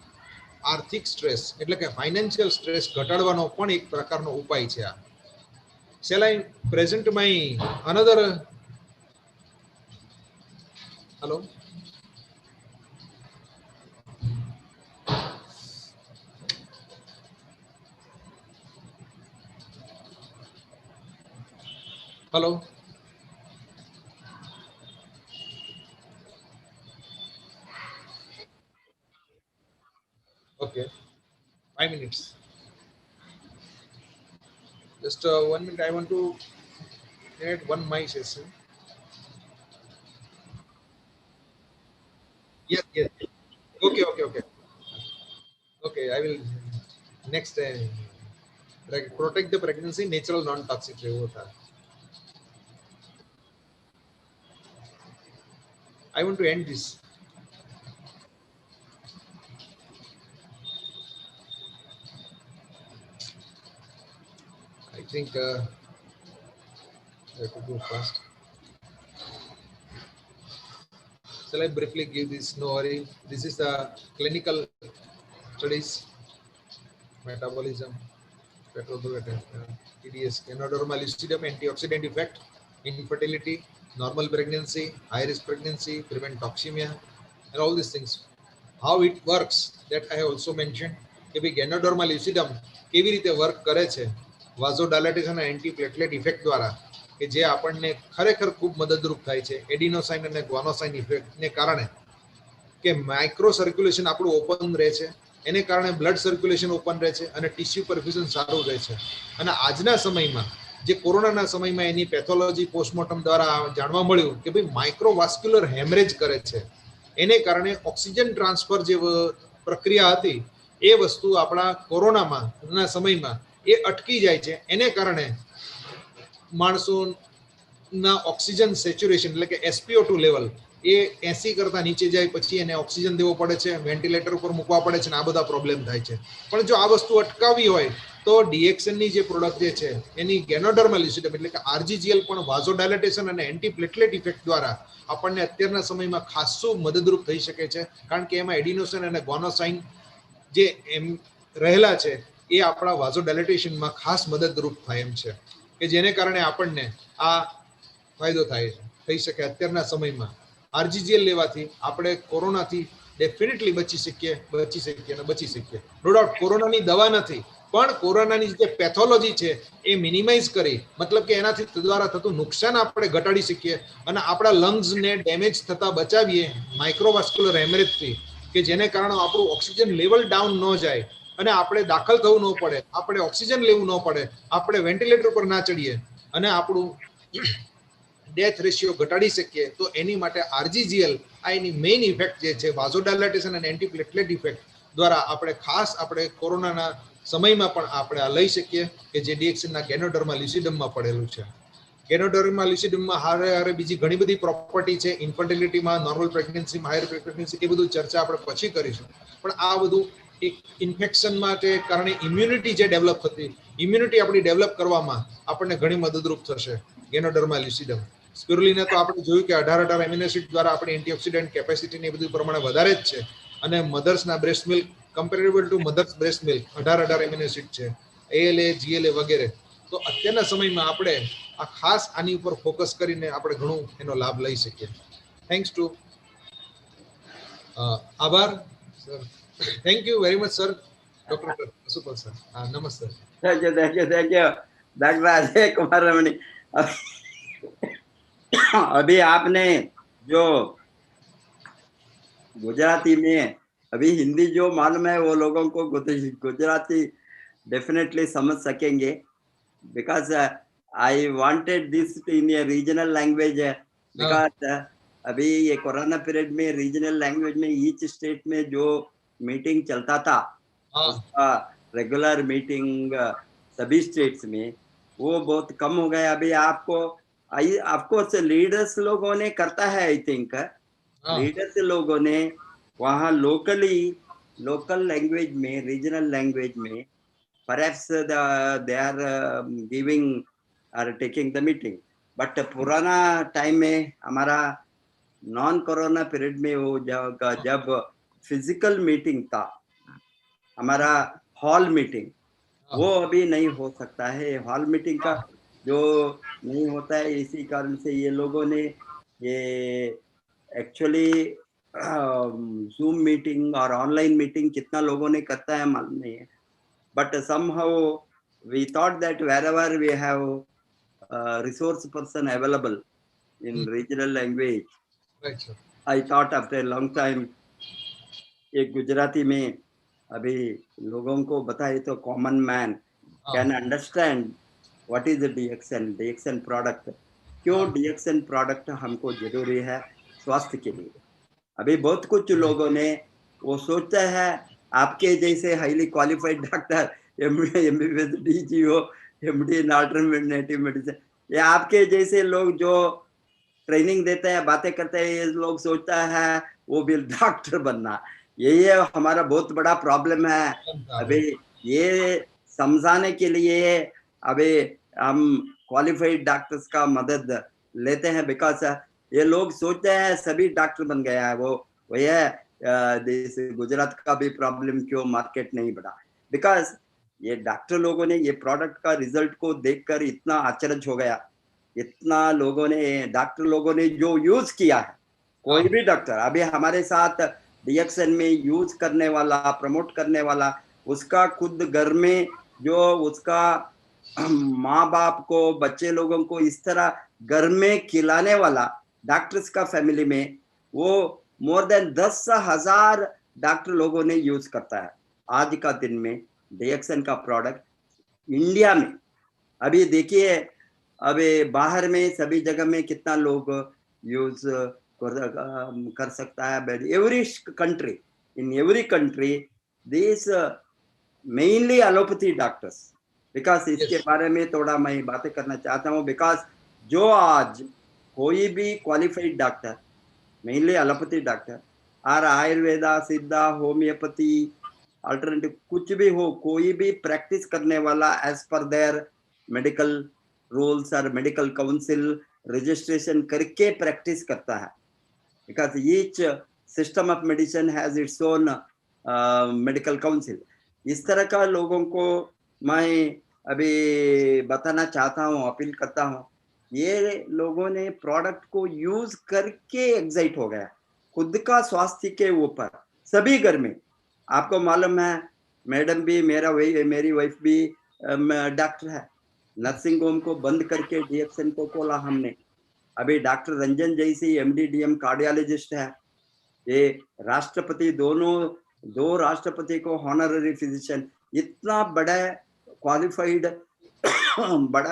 આર્થિક સ્ટ્રેસ એટલે કે ફાઇનાન્શિયલ સ્ટ્રેસ ઘટાડવાનો પણ એક પ્રકારનો ઉપાય છે આ. Shall I present my another? Hello. Hello. Okay. 5 minutes. Just 1 minute. I want to add one my session. Yes. Yes. Okay. Okay. Okay. Okay. I will next protect the pregnancy. Natural non-toxic. I want to end this. I think I have to go fast. Shall I briefly give this? No worry. This is the clinical studies, metabolism, TDS, Ganoderma lucidum, antioxidant effect, infertility, normal pregnancy, high risk pregnancy, prevent toxemia, and all these things. How it works, that I have also mentioned. કે ભાઈ Ganoderma lucidum કેવી રીતે work કરે છે વાઝોડાયલેટેશન અને એન્ટીપ્લેટલેટ effect દ્વારા, કે જે આપણને ખરેખર ખૂબ મદદરૂપ થાય છે એડિનોસાઇન અને ગ્વાનોસાઇન ઇફેક્ટને કારણે, કે માઇક્રો સર્ક્યુલેશન આપણું ઓપન રહે છે, એને કારણે બ્લડ સર્ક્યુલેશન ઓપન રહે છે અને ટિશ્યુ પરફ્યુઝન સારું રહે છે. અને આજના સમયમાં જે કોરોનાના સમયમાં એની પેથોલોજી પોસ્ટમોર્ટમ દ્વારા જાણવા મળ્યું કે ભાઈ માઇક્રોવાસ્ક્યુલર હેમરેજ કરે છે, એને કારણે ઓક્સિજન ટ્રાન્સફર જે પ્રક્રિયા હતી એ વસ્તુ આપણા કોરોનામાં ના સમયમાં એ અટકી જાય છે. એને કારણે માણસોના ઓક્સિજન સેચ્યુરેશન એટલે કે SpO2 લેવલ એ 80 કરતા નીચે જાય, પછી એને ઓક્સિજન દેવો પડે છે, વેન્ટિલેટર ઉપર મૂકવા પડે છે, અને આ બધા પ્રોબ્લેમ થાય છે. પણ જો આ વસ્તુ અટકાવી હોય તો ડીએક્સનની જે પ્રોડક્ટ જે છે એની Ganoderma lucidum એટલે કે RGGL પણ વાઝોડાયલેટેશન અને એન્ટીપ્લેટલેટ ઇફેક્ટ દ્વારા આપણને અત્યારના સમયમાં ખાસું મદદરૂપ થઈ શકે છે, કારણ કે એમાં એડિનોસાઇન અને ગ્વાનોસાઇન જે એમ રહેલા છે એ આપણા વાઝોડાયલેટેશનમાં ખાસ મદદરૂપ થાય એમ છે, કે જેને કારણે આપણને આ ફાયદો થાય થઈ શકે. અત્યારના સમયમાં RGGL લેવાથી આપણે કોરોનાથી ડેફિનેટલી બચી શકીએ. નો ડાઉટ કોરોનાની દવા નથી, પણ કોરોનાની જે પેથોલોજી છે એ મિનિમાઇઝ કરી, મતલબ કે એનાથી દ્વારા થતું નુકસાન આપણે ઘટાડી શકીએ અને આપણા લંગ્સને ડેમેજ થતા બચાવીએ માઇક્રોવાસ્ક્યુલર હેમરેજથી, કે જેને કારણે આપણું ઓક્સિજન લેવલ ડાઉન ન જાય અને આપણે દાખલ થવું ન પડે, આપણે ઓક્સિજન લેવું ન પડે, આપણે વેન્ટિલેટર પર ના ચડીએ અને આપણું ડેથ રેશિયો ઘટાડી શકીએ. તો એની માટે RGGL આ એની મેઇન ઇફેક્ટ જે છે વાઝોડાયલેટેશન અને એન્ટીપ્લેટલેટ ઇફેક્ટ દ્વારા આપણે ખાસ આપણે કોરોનાના સમયમાં પણ આપણે આ લઈ શકીએ, કે જે ડીએક્સનના Ganoderma lucidumમાં પડેલું છે. Ganoderma lucidumમાં હારે બીજી ઘણી બધી પ્રોપર્ટી છે, ઇન્ફર્ટિલિટીમાં, નોર્મલ પ્રેગ્નન્સીમાં, હાયર પ્રેગ્નન્સી, એ બધું ચર્ચા આપણે પછી કરીશું. પણ આ બધું એક ઇન્ફેક્શન માટે કારણે ઇમ્યુનિટી જે ડેવલપ થતી, ઇમ્યુનિટી આપણી ડેવલપ કરવામાં આપણને ઘણી મદદરૂપ થશે Ganoderma lucidum. સ્પિરુલિના તો આપણે જોયું કે 18 એમિનો એસિડ દ્વારા આપણી એન્ટીઓક્સિડન્ટ કેપેસિટી ને બધું પ્રમાણે વધારે જ છે, અને મધર્સના breast milk comparable to mother's breast milk 18 amino acid છે, ALA GLA વગેરે. તો અત્યારના સમયમાં આપણે આ ખાસ આની ઉપર ફોકસ કરીને આપણે ઘણું એનો લાભ લઈ શકીએ. થેન્ક્સ ટુ આભાર sir. Thank you very much sir. Doctor super sir. નમસ્તે. Thank you doctor Ajay Kumar Ramani. अभी आपने जो गुजराती में, अभी हिंदी जो मालूम है वो लोगों को गुजराती डेफिनेटली समझ सकेंगे, because I wanted this in A regional language, because अभी ये कोरोना पीरियड में रीजनल लैंग्वेज में ईच स्टेट में जो मीटिंग चलता था, उसका रेगुलर मीटिंग सभी स्टेट्स में वो बहुत कम हो गया. अभी आपको ऑफकोर्स लीडर्स लोगों ने करता है, आई थिंक लीडर्स लोगों ने वहाँ लोकल लैंग्वेज में, रीजनल लैंग्वेज में perhaps they are giving or taking the meeting. But पुराना टाइम में हमारा नॉन कोरोना पीरियड में वो जब फिजिकल मीटिंग था, हमारा हॉल मीटिंग, वो अभी नहीं हो सकता है. हॉल मीटिंग का जो नहीं होता है, इसी कारण से ये लोगों ने ये एक्चुअली जूम मीटिंग और ऑनलाइन मीटिंग कितना लोगों ने करता है मालूम नहीं है. But somehow we thought that wherever we have resource person available in regional language, Right, sir. I thought after a long time एक गुजराती में अभी लोगों को बताए तो common man can understand what is DXN product. क्यों डीएक्सन प्रोडक्ट हमको जरूरी है स्वास्थ्य के लिए. अभी बहुत कुछ लोगों ने वो सोचता है आपके जैसे highly qualified doctor, MBBS, DGO, MD इन अल्टरनेटिव मेडिसिन, ये आपके जैसे लोग जो ट्रेनिंग देते हैं, बातें करते हैं, ये लोग सोचता है वो भी डॉक्टर बनना. ये हमारा बहुत बड़ा प्रॉब्लम है. अभी ये समझाने के लिए अभी हम क्वालिफाइड डॉक्टर्स का मदद लेते हैं, बिकॉज ये लोग सोचते हैं सभी डॉक्टर बन गया है. वो है गुजरात का भी प्रॉब्लम, क्यों मार्केट नहीं बढ़ा, बिकॉज ये डॉक्टर लोगों ने ये प्रोडक्ट का रिजल्ट को देखकर इतना आश्चर्य हो गया. इतना लोगों ने, डॉक्टर लोगों ने जो यूज किया है, कोई भी डॉक्टर अभी हमारे साथ डीएक्सन में यूज करने वाला, प्रमोट करने वाला, उसका खुद घर में जो उसका माँ बाप को, बच्चे लोगों को इस तरह घर में खिलाने वाला डॉक्टर्स का फैमिली में, वो मोर देन 10,000 डॉक्टर लोगों ने यूज करता है आज का दिन में डीएक्सन का प्रोडक्ट इंडिया में. अभी देखिए अभी बाहर में सभी जगह में कितना लोग यूज कर सकता है. Every country, in every country this mainly allopathy doctors, because इसके बारे में थोड़ा मैं बातें करना चाहता हूँ. बिकॉज जो आज कोई भी qualified doctor, mainly allopathy doctor और आयुर्वेदा, सिद्धा, होम्योपैथी, अल्टरनेटिव कुछ भी हो, कोई भी प्रैक्टिस करने वाला एज पर देयर मेडिकल रूल्स और मेडिकल काउंसिल रजिस्ट्रेशन करके प्रैक्टिस करता है. Because each system of medicine has its own medical council. इस तरह का लोगों को मैं अभी बताना चाहता हूँ, अपील करता हूँ. ये लोगों ने प्रोडक्ट को यूज करके एग्जाइट हो गया खुद का स्वास्थ्य के ऊपर सभी घर में. आपको मालूम है मैडम भी, मेरी वाइफ भी डॉक्टर है. नर्सिंग होम को बंद करके डीएक्सन को खोला हमने. अभी डॉक्टर रंजन जैसी एमडी डीएम कार्डियोलॉजिस्ट है. ये राष्ट्रपति, दो राष्ट्रपति को हॉनररी फिजिशियन, इतना बड़ा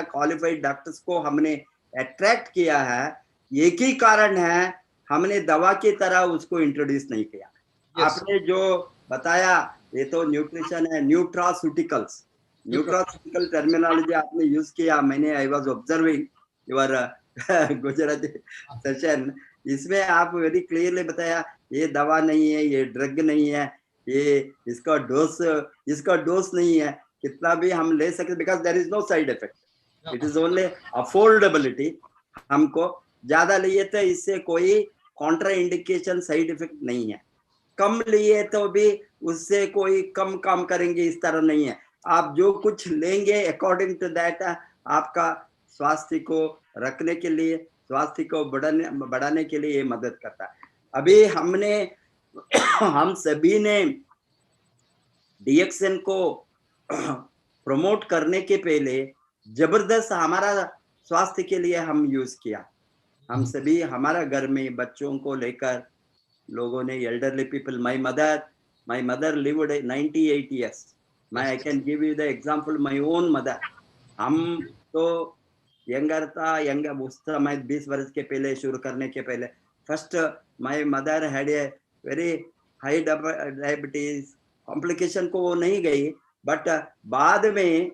क्वालिफाइड डॉक्टर्स को हमने अट्रैक्ट किया है. एक ही कारण है, हमने दवा की तरह उसको इंट्रोड्यूस नहीं किया. आपने जो बताया ये तो न्यूट्रिशन है, न्यूट्रास्यूटिकल्स, न्यूट्रास्यूटिकल टर्मिनोलॉजी आपने यूज किया. मैंने I was observing your Gujarati session. इसमें आप वेरी क्लियरली बताया ये दवा नहीं है, ये ड्रग नहीं है, ये इसका डोज नहीं है, कितना भी हम ले सकते, because there is no side effect. It is only affordability. हमको ज्यादा लिए तो इससे कोई कॉन्ट्रा इंडिकेशन, साइड इफेक्ट नहीं है. कम लिए तो भी उससे कोई कम काम करेंगे इस तरह नहीं है. आप जो कुछ लेंगे अकॉर्डिंग टू दैट आपका स्वास्थ्य को रखने के लिए, स्वास्थ्य को बढ़ाने के लिए ये मदद करता है. अभी हमने हम सभी ने डीएक्सएन को प्रमोट करने के पहले जबरदस्त हमारा स्वास्थ्य के लिए हम यूज किया। हम सभी हमारा घर में बच्चों को लेकर लोगों ने, elderly people, my mother lived 98 years। I can give you the example, my own mother. हम तो यंगर था, उस समय 20 वर्ष के पहले शुरू करने के पहले first my mother had a very high diabetes, complication को वो नहीं गई, बट बाद में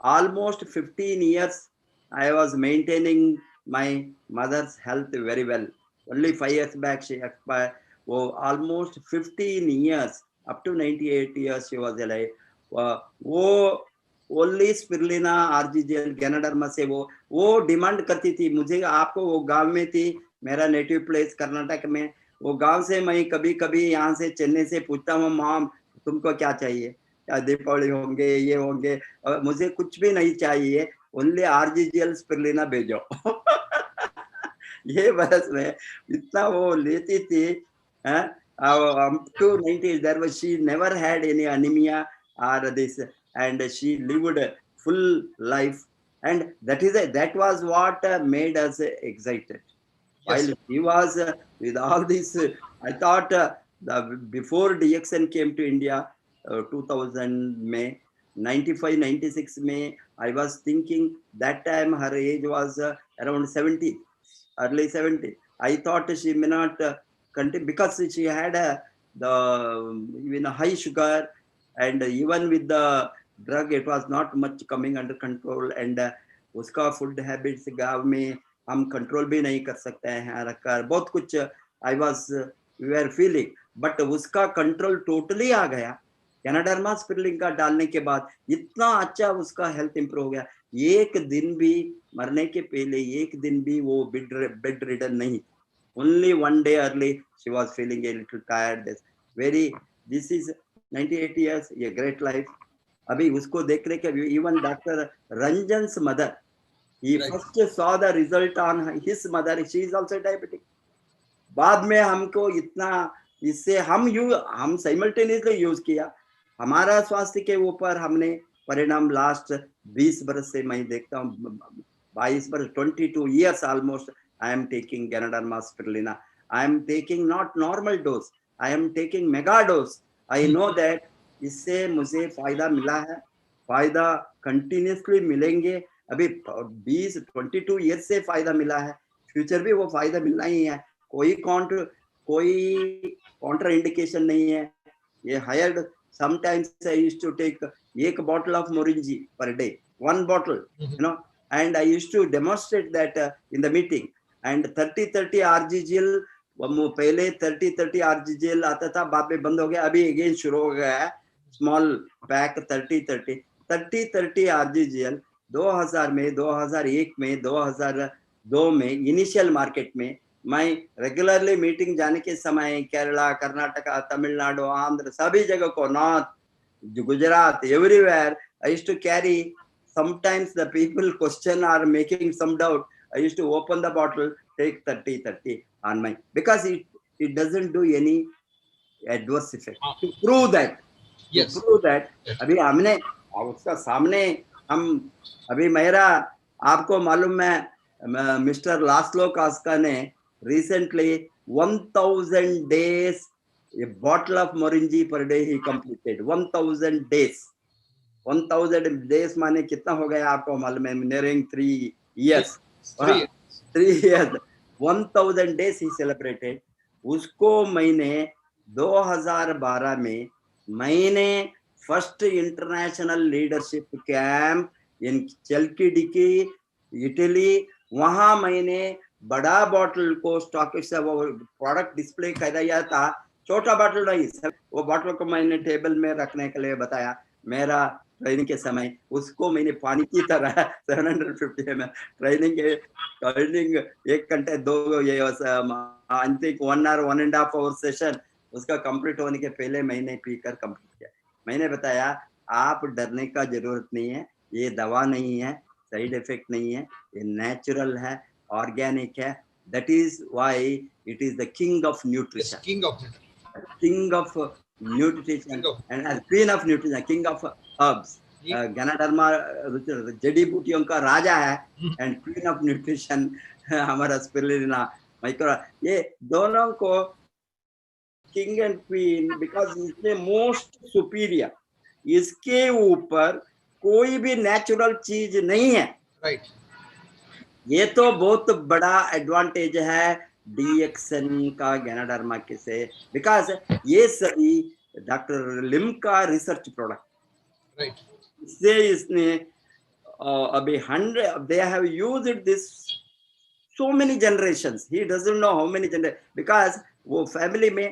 almost 15 years I was maintaining my mother's health very well. Only 5 years back she expired. वो almost 15 years up to 98 years she was alive. वो only spirulina RGGL गैनाडर्मा से वो डिमांड करती थी मुझे। आपको वो गांव में थी, मेरा नेटिव प्लेस कर्नाटक में, वो गांव से मैं कभी कभी यहाँ से चेन्नई से पूछता हूँ, मॉम तुमको क्या चाहिए, क्या दीपावली होंगे, ये होंगे, मुझे कुछ भी नहीं चाहिए, ओनली आरजीजीएल स्पिरुलिना भेजो। ये बरस में इतना वो लेती थी। up to 90 there was, she never had any anemia or this, and she lived a full life, and that was what made us excited. Yes. While she was with all this, I thought before DXN came to India, 2000 May 95 96 May, I was thinking that time her age was around 70, early 70. I thought she may not continue because she had the high sugar, and even with the drug it was not much coming under control, and उसका food habits गांव में हम control भी नहीं कर सकते हैं रखकर, बहुत कुछ I was we are feeling, but उसका कंट्रोल टोटली आ गया। गैनाडर्मा स्पिरुलिना डालने के बाद इतना अच्छा उसका हेल्थ इंप्रूव हो गया। एक दिन भी मरने के पहले एक दिन भी वो बेड रिडन नहीं, only one day early she was feeling a little tired, this is 98 years, a great life। अभी उसको देख रहे के even Dr. Ranjan's mother, he first saw the result on his mother, she is also diabetic। बाद में हमको इतना इससे हम साइमल्टेनियसली यूज किया, हमारा स्वास्थ्य के ऊपर हमने परिणाम लास्ट 20 वर्ष से मैं देखता हूँ, 22 वर्ष, 22 years almost I am taking Ganoderma spirulina। I am taking not normal dose, I am taking mega dose। I know that इससे मुझे फायदा मिला है, फायदा कंटिन्यूसली मिलेंगे। अभी 22 years से फायदा मिला है, फ्यूचर भी वो फायदा मिलना ही है। कोई काउंटर इंडिकेशन नहीं है। ये hired sometimes I used to take एक bottle of Morinji per day, one bottle, and I used to demonstrate that in the meeting। and 30-30 RGGL, पहले 30-30 RGGL आता था, बाद में बंद हो गया, अभी अगेन शुरू हो गया है स्मॉल पैक 30-30 RGGL। 2000 में, 2001 में, 2002 में इनिशियल मार्केट में मैं रेगुलरली मीटिंग जाने के समय केरला, कर्नाटका, तमिलनाडु, आंध्र, सभी जगह को, north, Gujarat, everywhere I used to carry। sometimes the people question or making some doubt, I used to open the bottle, take 30-30 on my, because it doesn't do any adverse effect। to prove that, yes, to prove that अभी हमने उसका सामने हम अभी मेरा आपको मालूम है मिस्टर लास्लो कास्का ने recently 1000 days a bottle of Morinji per day he completed। 1000 days, 1000 days माने कितना हो गया आपको मालूम है, nearing 3 years। 3 years, 1000 days he celebrated। उसको मैंने 2012 में मैंने first international leadership camp in Halkidiki, Italy, वहां मैंने बड़ा बॉटल को स्टॉक से वो प्रोडक्ट डिस्प्ले कराया था, छोटा बॉटल नहीं, वो बॉटल को मैंने टेबल में रखने के लिए बताया। मेरा ट्रेनिंग के समय उसको मैंने पानी की तरह 750 ml ट्रेनिंग 1 घंटे 2 ये I think 1 or 1.5 hour session उसका कंप्लीट होने के पहले मैंने पीकर कंप्लीट किया। मैंने बताया आप डरने का जरूरत नहीं है, ये दवा नहीं है, साइड इफेक्ट नहीं है, ये नेचुरल है, ऑर्गेनिक है। That is why it is the king of nutrition. King of nutrition. king of nutrition and as queen of nutrition, king of herbs. गनाडर्मा जड़ी बूटियों का राजा है एंड क्वीन ऑफ न्यूट्रिशन हमारा स्पिरुलिना माइक्रो, ये दोनों को किंग एंड क्वीन बिकॉज इसमें most superior, इसके ऊपर कोई भी नेचुरल चीज नहीं है। राइट, ये तो बहुत बड़ा एडवांटेज है डीएक्सन का गनाडर्मा के से, बिकॉज ये सभी डॉक्टर लिम का रिसर्च प्रोडक्ट। राइट, इससे इसने अभी 100 they have used this so many generations, he doesn't know how many generations, because वो फैमिली में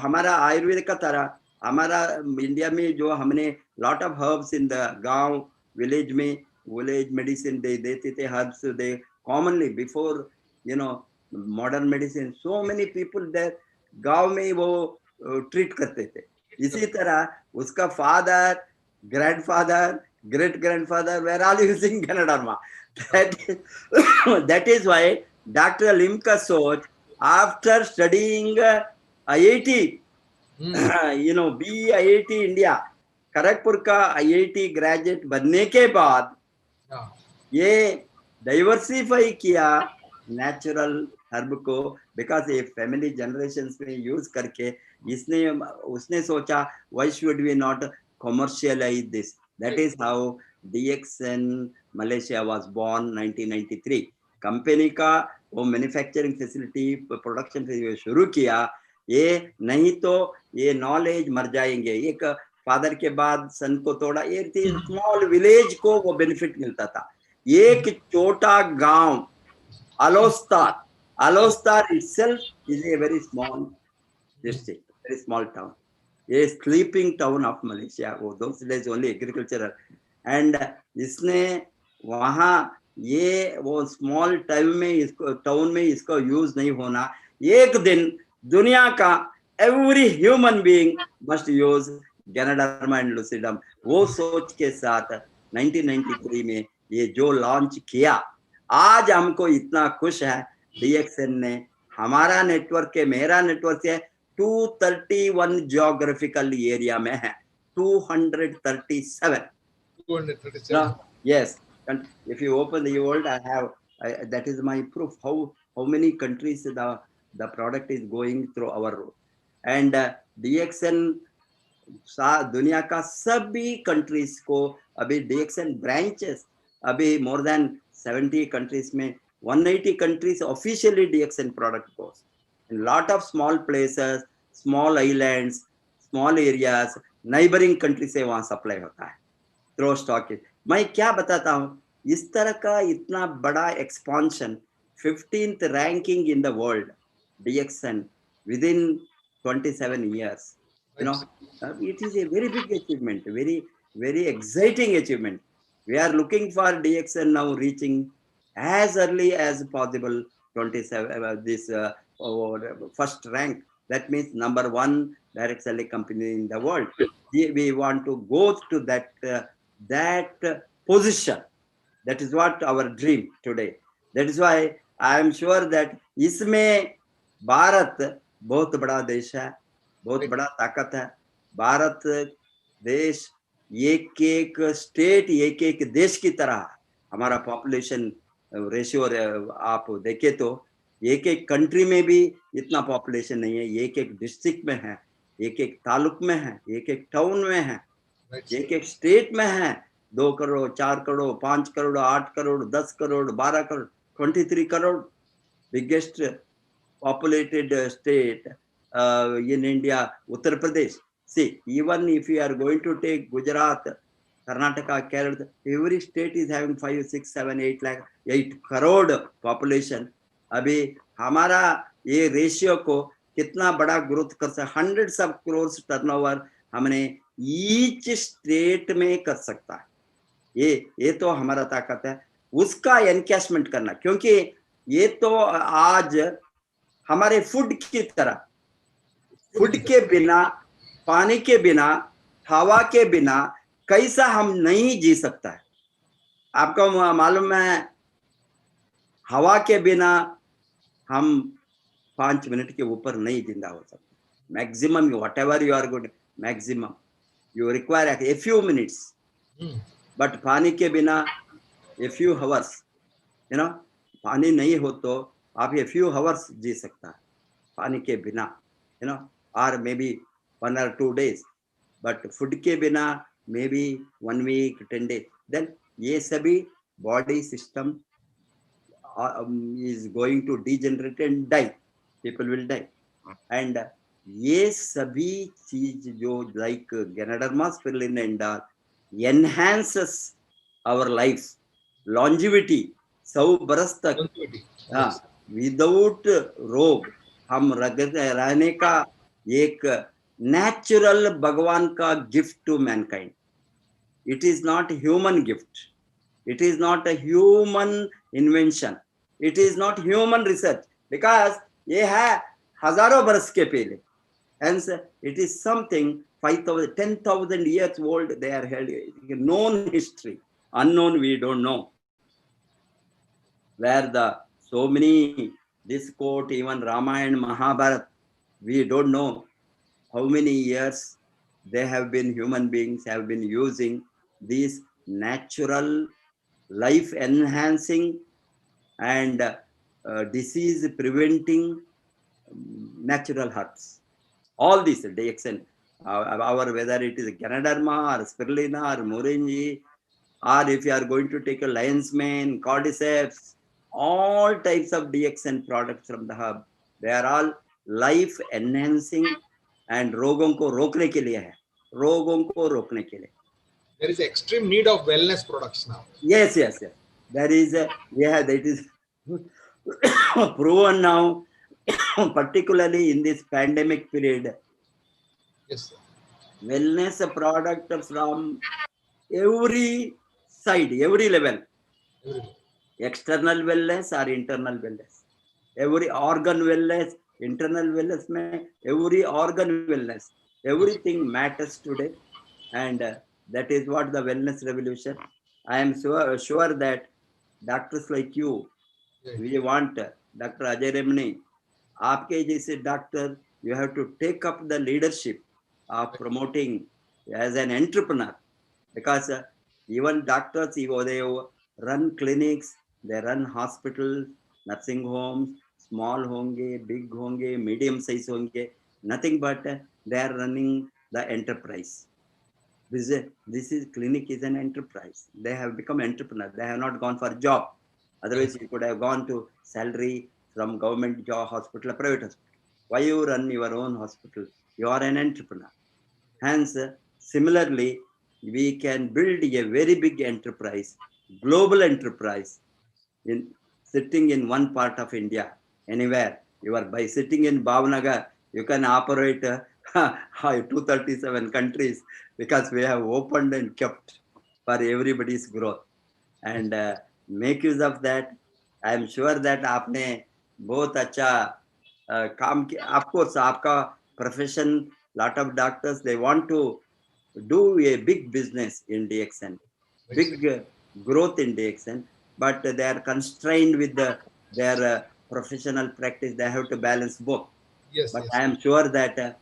हमारा आयुर्वेद का तरह हमारा इंडिया में जो हमने lot of herbs in the गांव विलेज में विलेज मेडिसिन दे देते थे, herbs they commonly before you know modern medicine, so many people there गांव में वो ट्रीट करते थे। इसी तरह उसका father, grandfather, great grandfather were all using Ganaderma. That is why Dr. Lim का सोच after studying IIT, BIIT India Kharagpur का IIT ग्रेजुएट बनने के बाद ये डाइवर्सिफाई किया नेचुरल हर्ब को, बिकॉज ये फैमिली जनरेशंस में यूज करके उसने सोचा why should we not commercialize this. That is how DXN Malaysia was born 1993. Company का वो मैन्युफैक्चरिंग फैसिलिटी प्रोडक्शन शुरू किया। ये नहीं तो ये नॉलेज मर जाएंगे। एक फादर के बाद सन को तोड़ा, ये स्मॉल विलेज को वो बेनिफिट मिलता था। एक छोटा गांव अलोस्तार itself is a very small district, very small town, a sleeping town of Malaysia, वो those days only agricultural, and इसने वहाँ ये वो स्मॉल टाउन में इसको यूज नहीं होना, एक दिन दुनिया का every human being must use ganoderma and lucidum, वो सोच के साथ 1993 में ये जो लॉन्च किया, आज हमको इतना खुश है डीएक्सएन ने। हमारा नेटवर्क है, मेरा नेटवर्क है 231 जियोग्राफिकल एरिया में है, 237. Yes, and if you open the world, that is my proof how many countries the product is going through our road. And DXN दुनिया का सभी कंट्रीज को अभी DXN ब्रांचेस अभी more than 70 countries में 180 countries officially DXN product goes. In lot of small places, small islands, small areas, neighboring countries से वहाँ supply होता है थ्रो स्टॉक। मैं क्या बताता हूँ, इस तरह का इतना बड़ा expansion, 15th ranking in the world DXN within 27 years. You know, it is a very big achievement, very exciting achievement. We are looking for DXN now reaching as early as possible 27 this first rank. That means number 1 direct selling company in the world. We want to go to that position. That is what our dream today. That is why I am sure that इसमें भारत बहुत बड़ा देश है, बहुत बड़ा ताकत है। भारत देश एक एक स्टेट एक एक देश की तरह, हमारा पॉपुलेशन रेशियो आप देखें तो एक एक कंट्री में भी इतना पॉपुलेशन नहीं है, एक एक डिस्ट्रिक्ट में है, एक एक तालुक में है, एक एक टाउन में है, एक एक स्टेट में है। 2 crore 4 crore 5 crore 8 crore 10 crore 12 crore 23 crore biggest populated state in India, Uttar Pradesh. See, even if you are going to take Gujarat, Karnataka, Kerala, every state is having 5, 6, 7, 8 lakh, 8 crore population. अभी हमारा ये रेशियो को कितना बड़ा ग्रोथ कर सकता, hundreds of crores टर्नओवर हमने each state में कर सकता है। ये तो हमारा ताकत है, उसका एनकैशमेंट करना, क्योंकि ये तो आज हमारे फूड की तरह, फूड के बिना, पानी के बिना, हवा के बिना कैसा हम नहीं जी सकता है। आपको मालूम है, हवा के बिना हम 5 मिनट के ऊपर नहीं जिंदा हो सकते। maximum, whatever you are good, maximum. You require a few minutes. But पानी के बिना a few hours, you know, पानी नहीं हो तो आप a few hours जी सकता है पानी के बिना, you know, or maybe 1 or 2 days. But food के बिना maybe 1 week, 10 days. Then ये सभी body system is going to degenerate and die. People will die. And ये सभी चीज जो like Ganoderma spirulina and all enhances our life, longevity. 100 बरस तक विदाउट रोग हम रहने का एक नेचुरल भगवान का gift to mankind. It is not human gift. It is not a human invention. It is not human research because ये है हजारों बरस के पहले. Hence, it is something 5,000, 10,000 years old. They are held known history. Unknown, we don't know. Where the so many this quote, even Ramayana, Mahabharata, we don't know how many years they have been human beings have been using these natural life enhancing and disease preventing natural herbs. All these DXN, our whether it is Ganoderma or Spirulina or Moringi, or if you are going to take a lion's mane, cordyceps, all types of DXN products from the herb, they are all life enhancing and रोगों को रोकने के लिए है, रोगों को रोकने के लिए. There is extreme need of wellness products now. Yes. There is that is proven now, particularly in this pandemic period. Yes, sir. Wellness product from every side, every level. External wellness or internal wellness. Every organ wellness, internal wellness, every organ wellness. Everything matters today. And that is what the wellness revolution. I am sure that doctors like you, we want Dr. Ajay Remani, आपके जैसे doctor, you have to take up the leadership of promoting as an entrepreneur, because even doctors, they run clinics, they run hospitals, nursing homes, small honge, big honge, medium size honge, nothing but they are running the enterprise. This is clinic is an enterprise. They have become entrepreneurs. They have not gone for a job. Otherwise, you could have gone to salary from government job, hospital, private hospital. Why you run your own hospital? You are an entrepreneur. Hence, similarly, we can build a very big enterprise, global enterprise, in sitting in one part of India, anywhere. You are by sitting in Bhavnagar, you can operate 237 countries, because we have opened and kept for everybody's growth. And make use of that. I am sure that आपने बहुत अच्छा काम किया. Of course, आपका profession, lot of doctors, they want to do a big business in DXN, big growth in DXN, but they are constrained with their professional practice. They have to balance both. Yes, But yes. I am sure that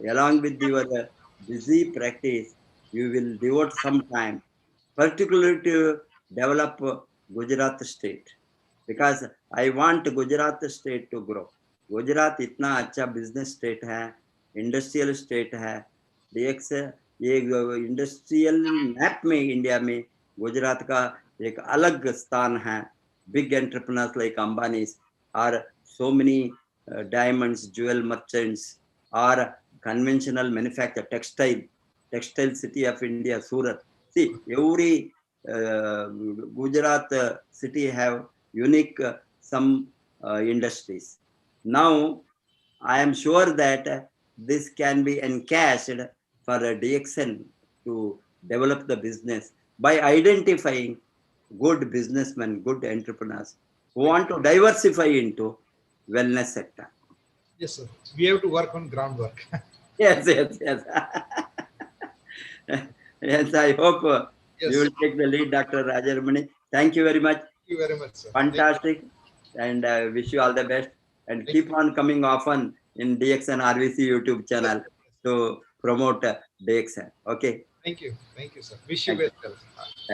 along with your busy practice, you will devote some time, particularly to develop Gujarat state, because I want Gujarat state to grow. Gujarat इतना अच्छा business state है, industrial state है. DX ये industrial map में India में गुजरात का एक अलग स्थान है. Big entrepreneurs like Ambani's, or so many diamonds, jewel merchants, or conventional manufacture, textile city of India, Surat. See, every Gujarat city have unique some industries. Now, I am sure that this can be encashed for a DXN to develop the business by identifying good businessmen, good entrepreneurs who want to diversify into wellness sector. Yes, sir. We have to work on groundwork. Yes. Yes, I hope Yes. you will take the lead, Dr. Rajaramani. Thank you very much. Thank you very much, sir. Fantastic. And wish you all the best. And keep on coming often in DXN RVC YouTube channel to promote DXN. Okay. Thank you, sir. Wish you Thank you. best health.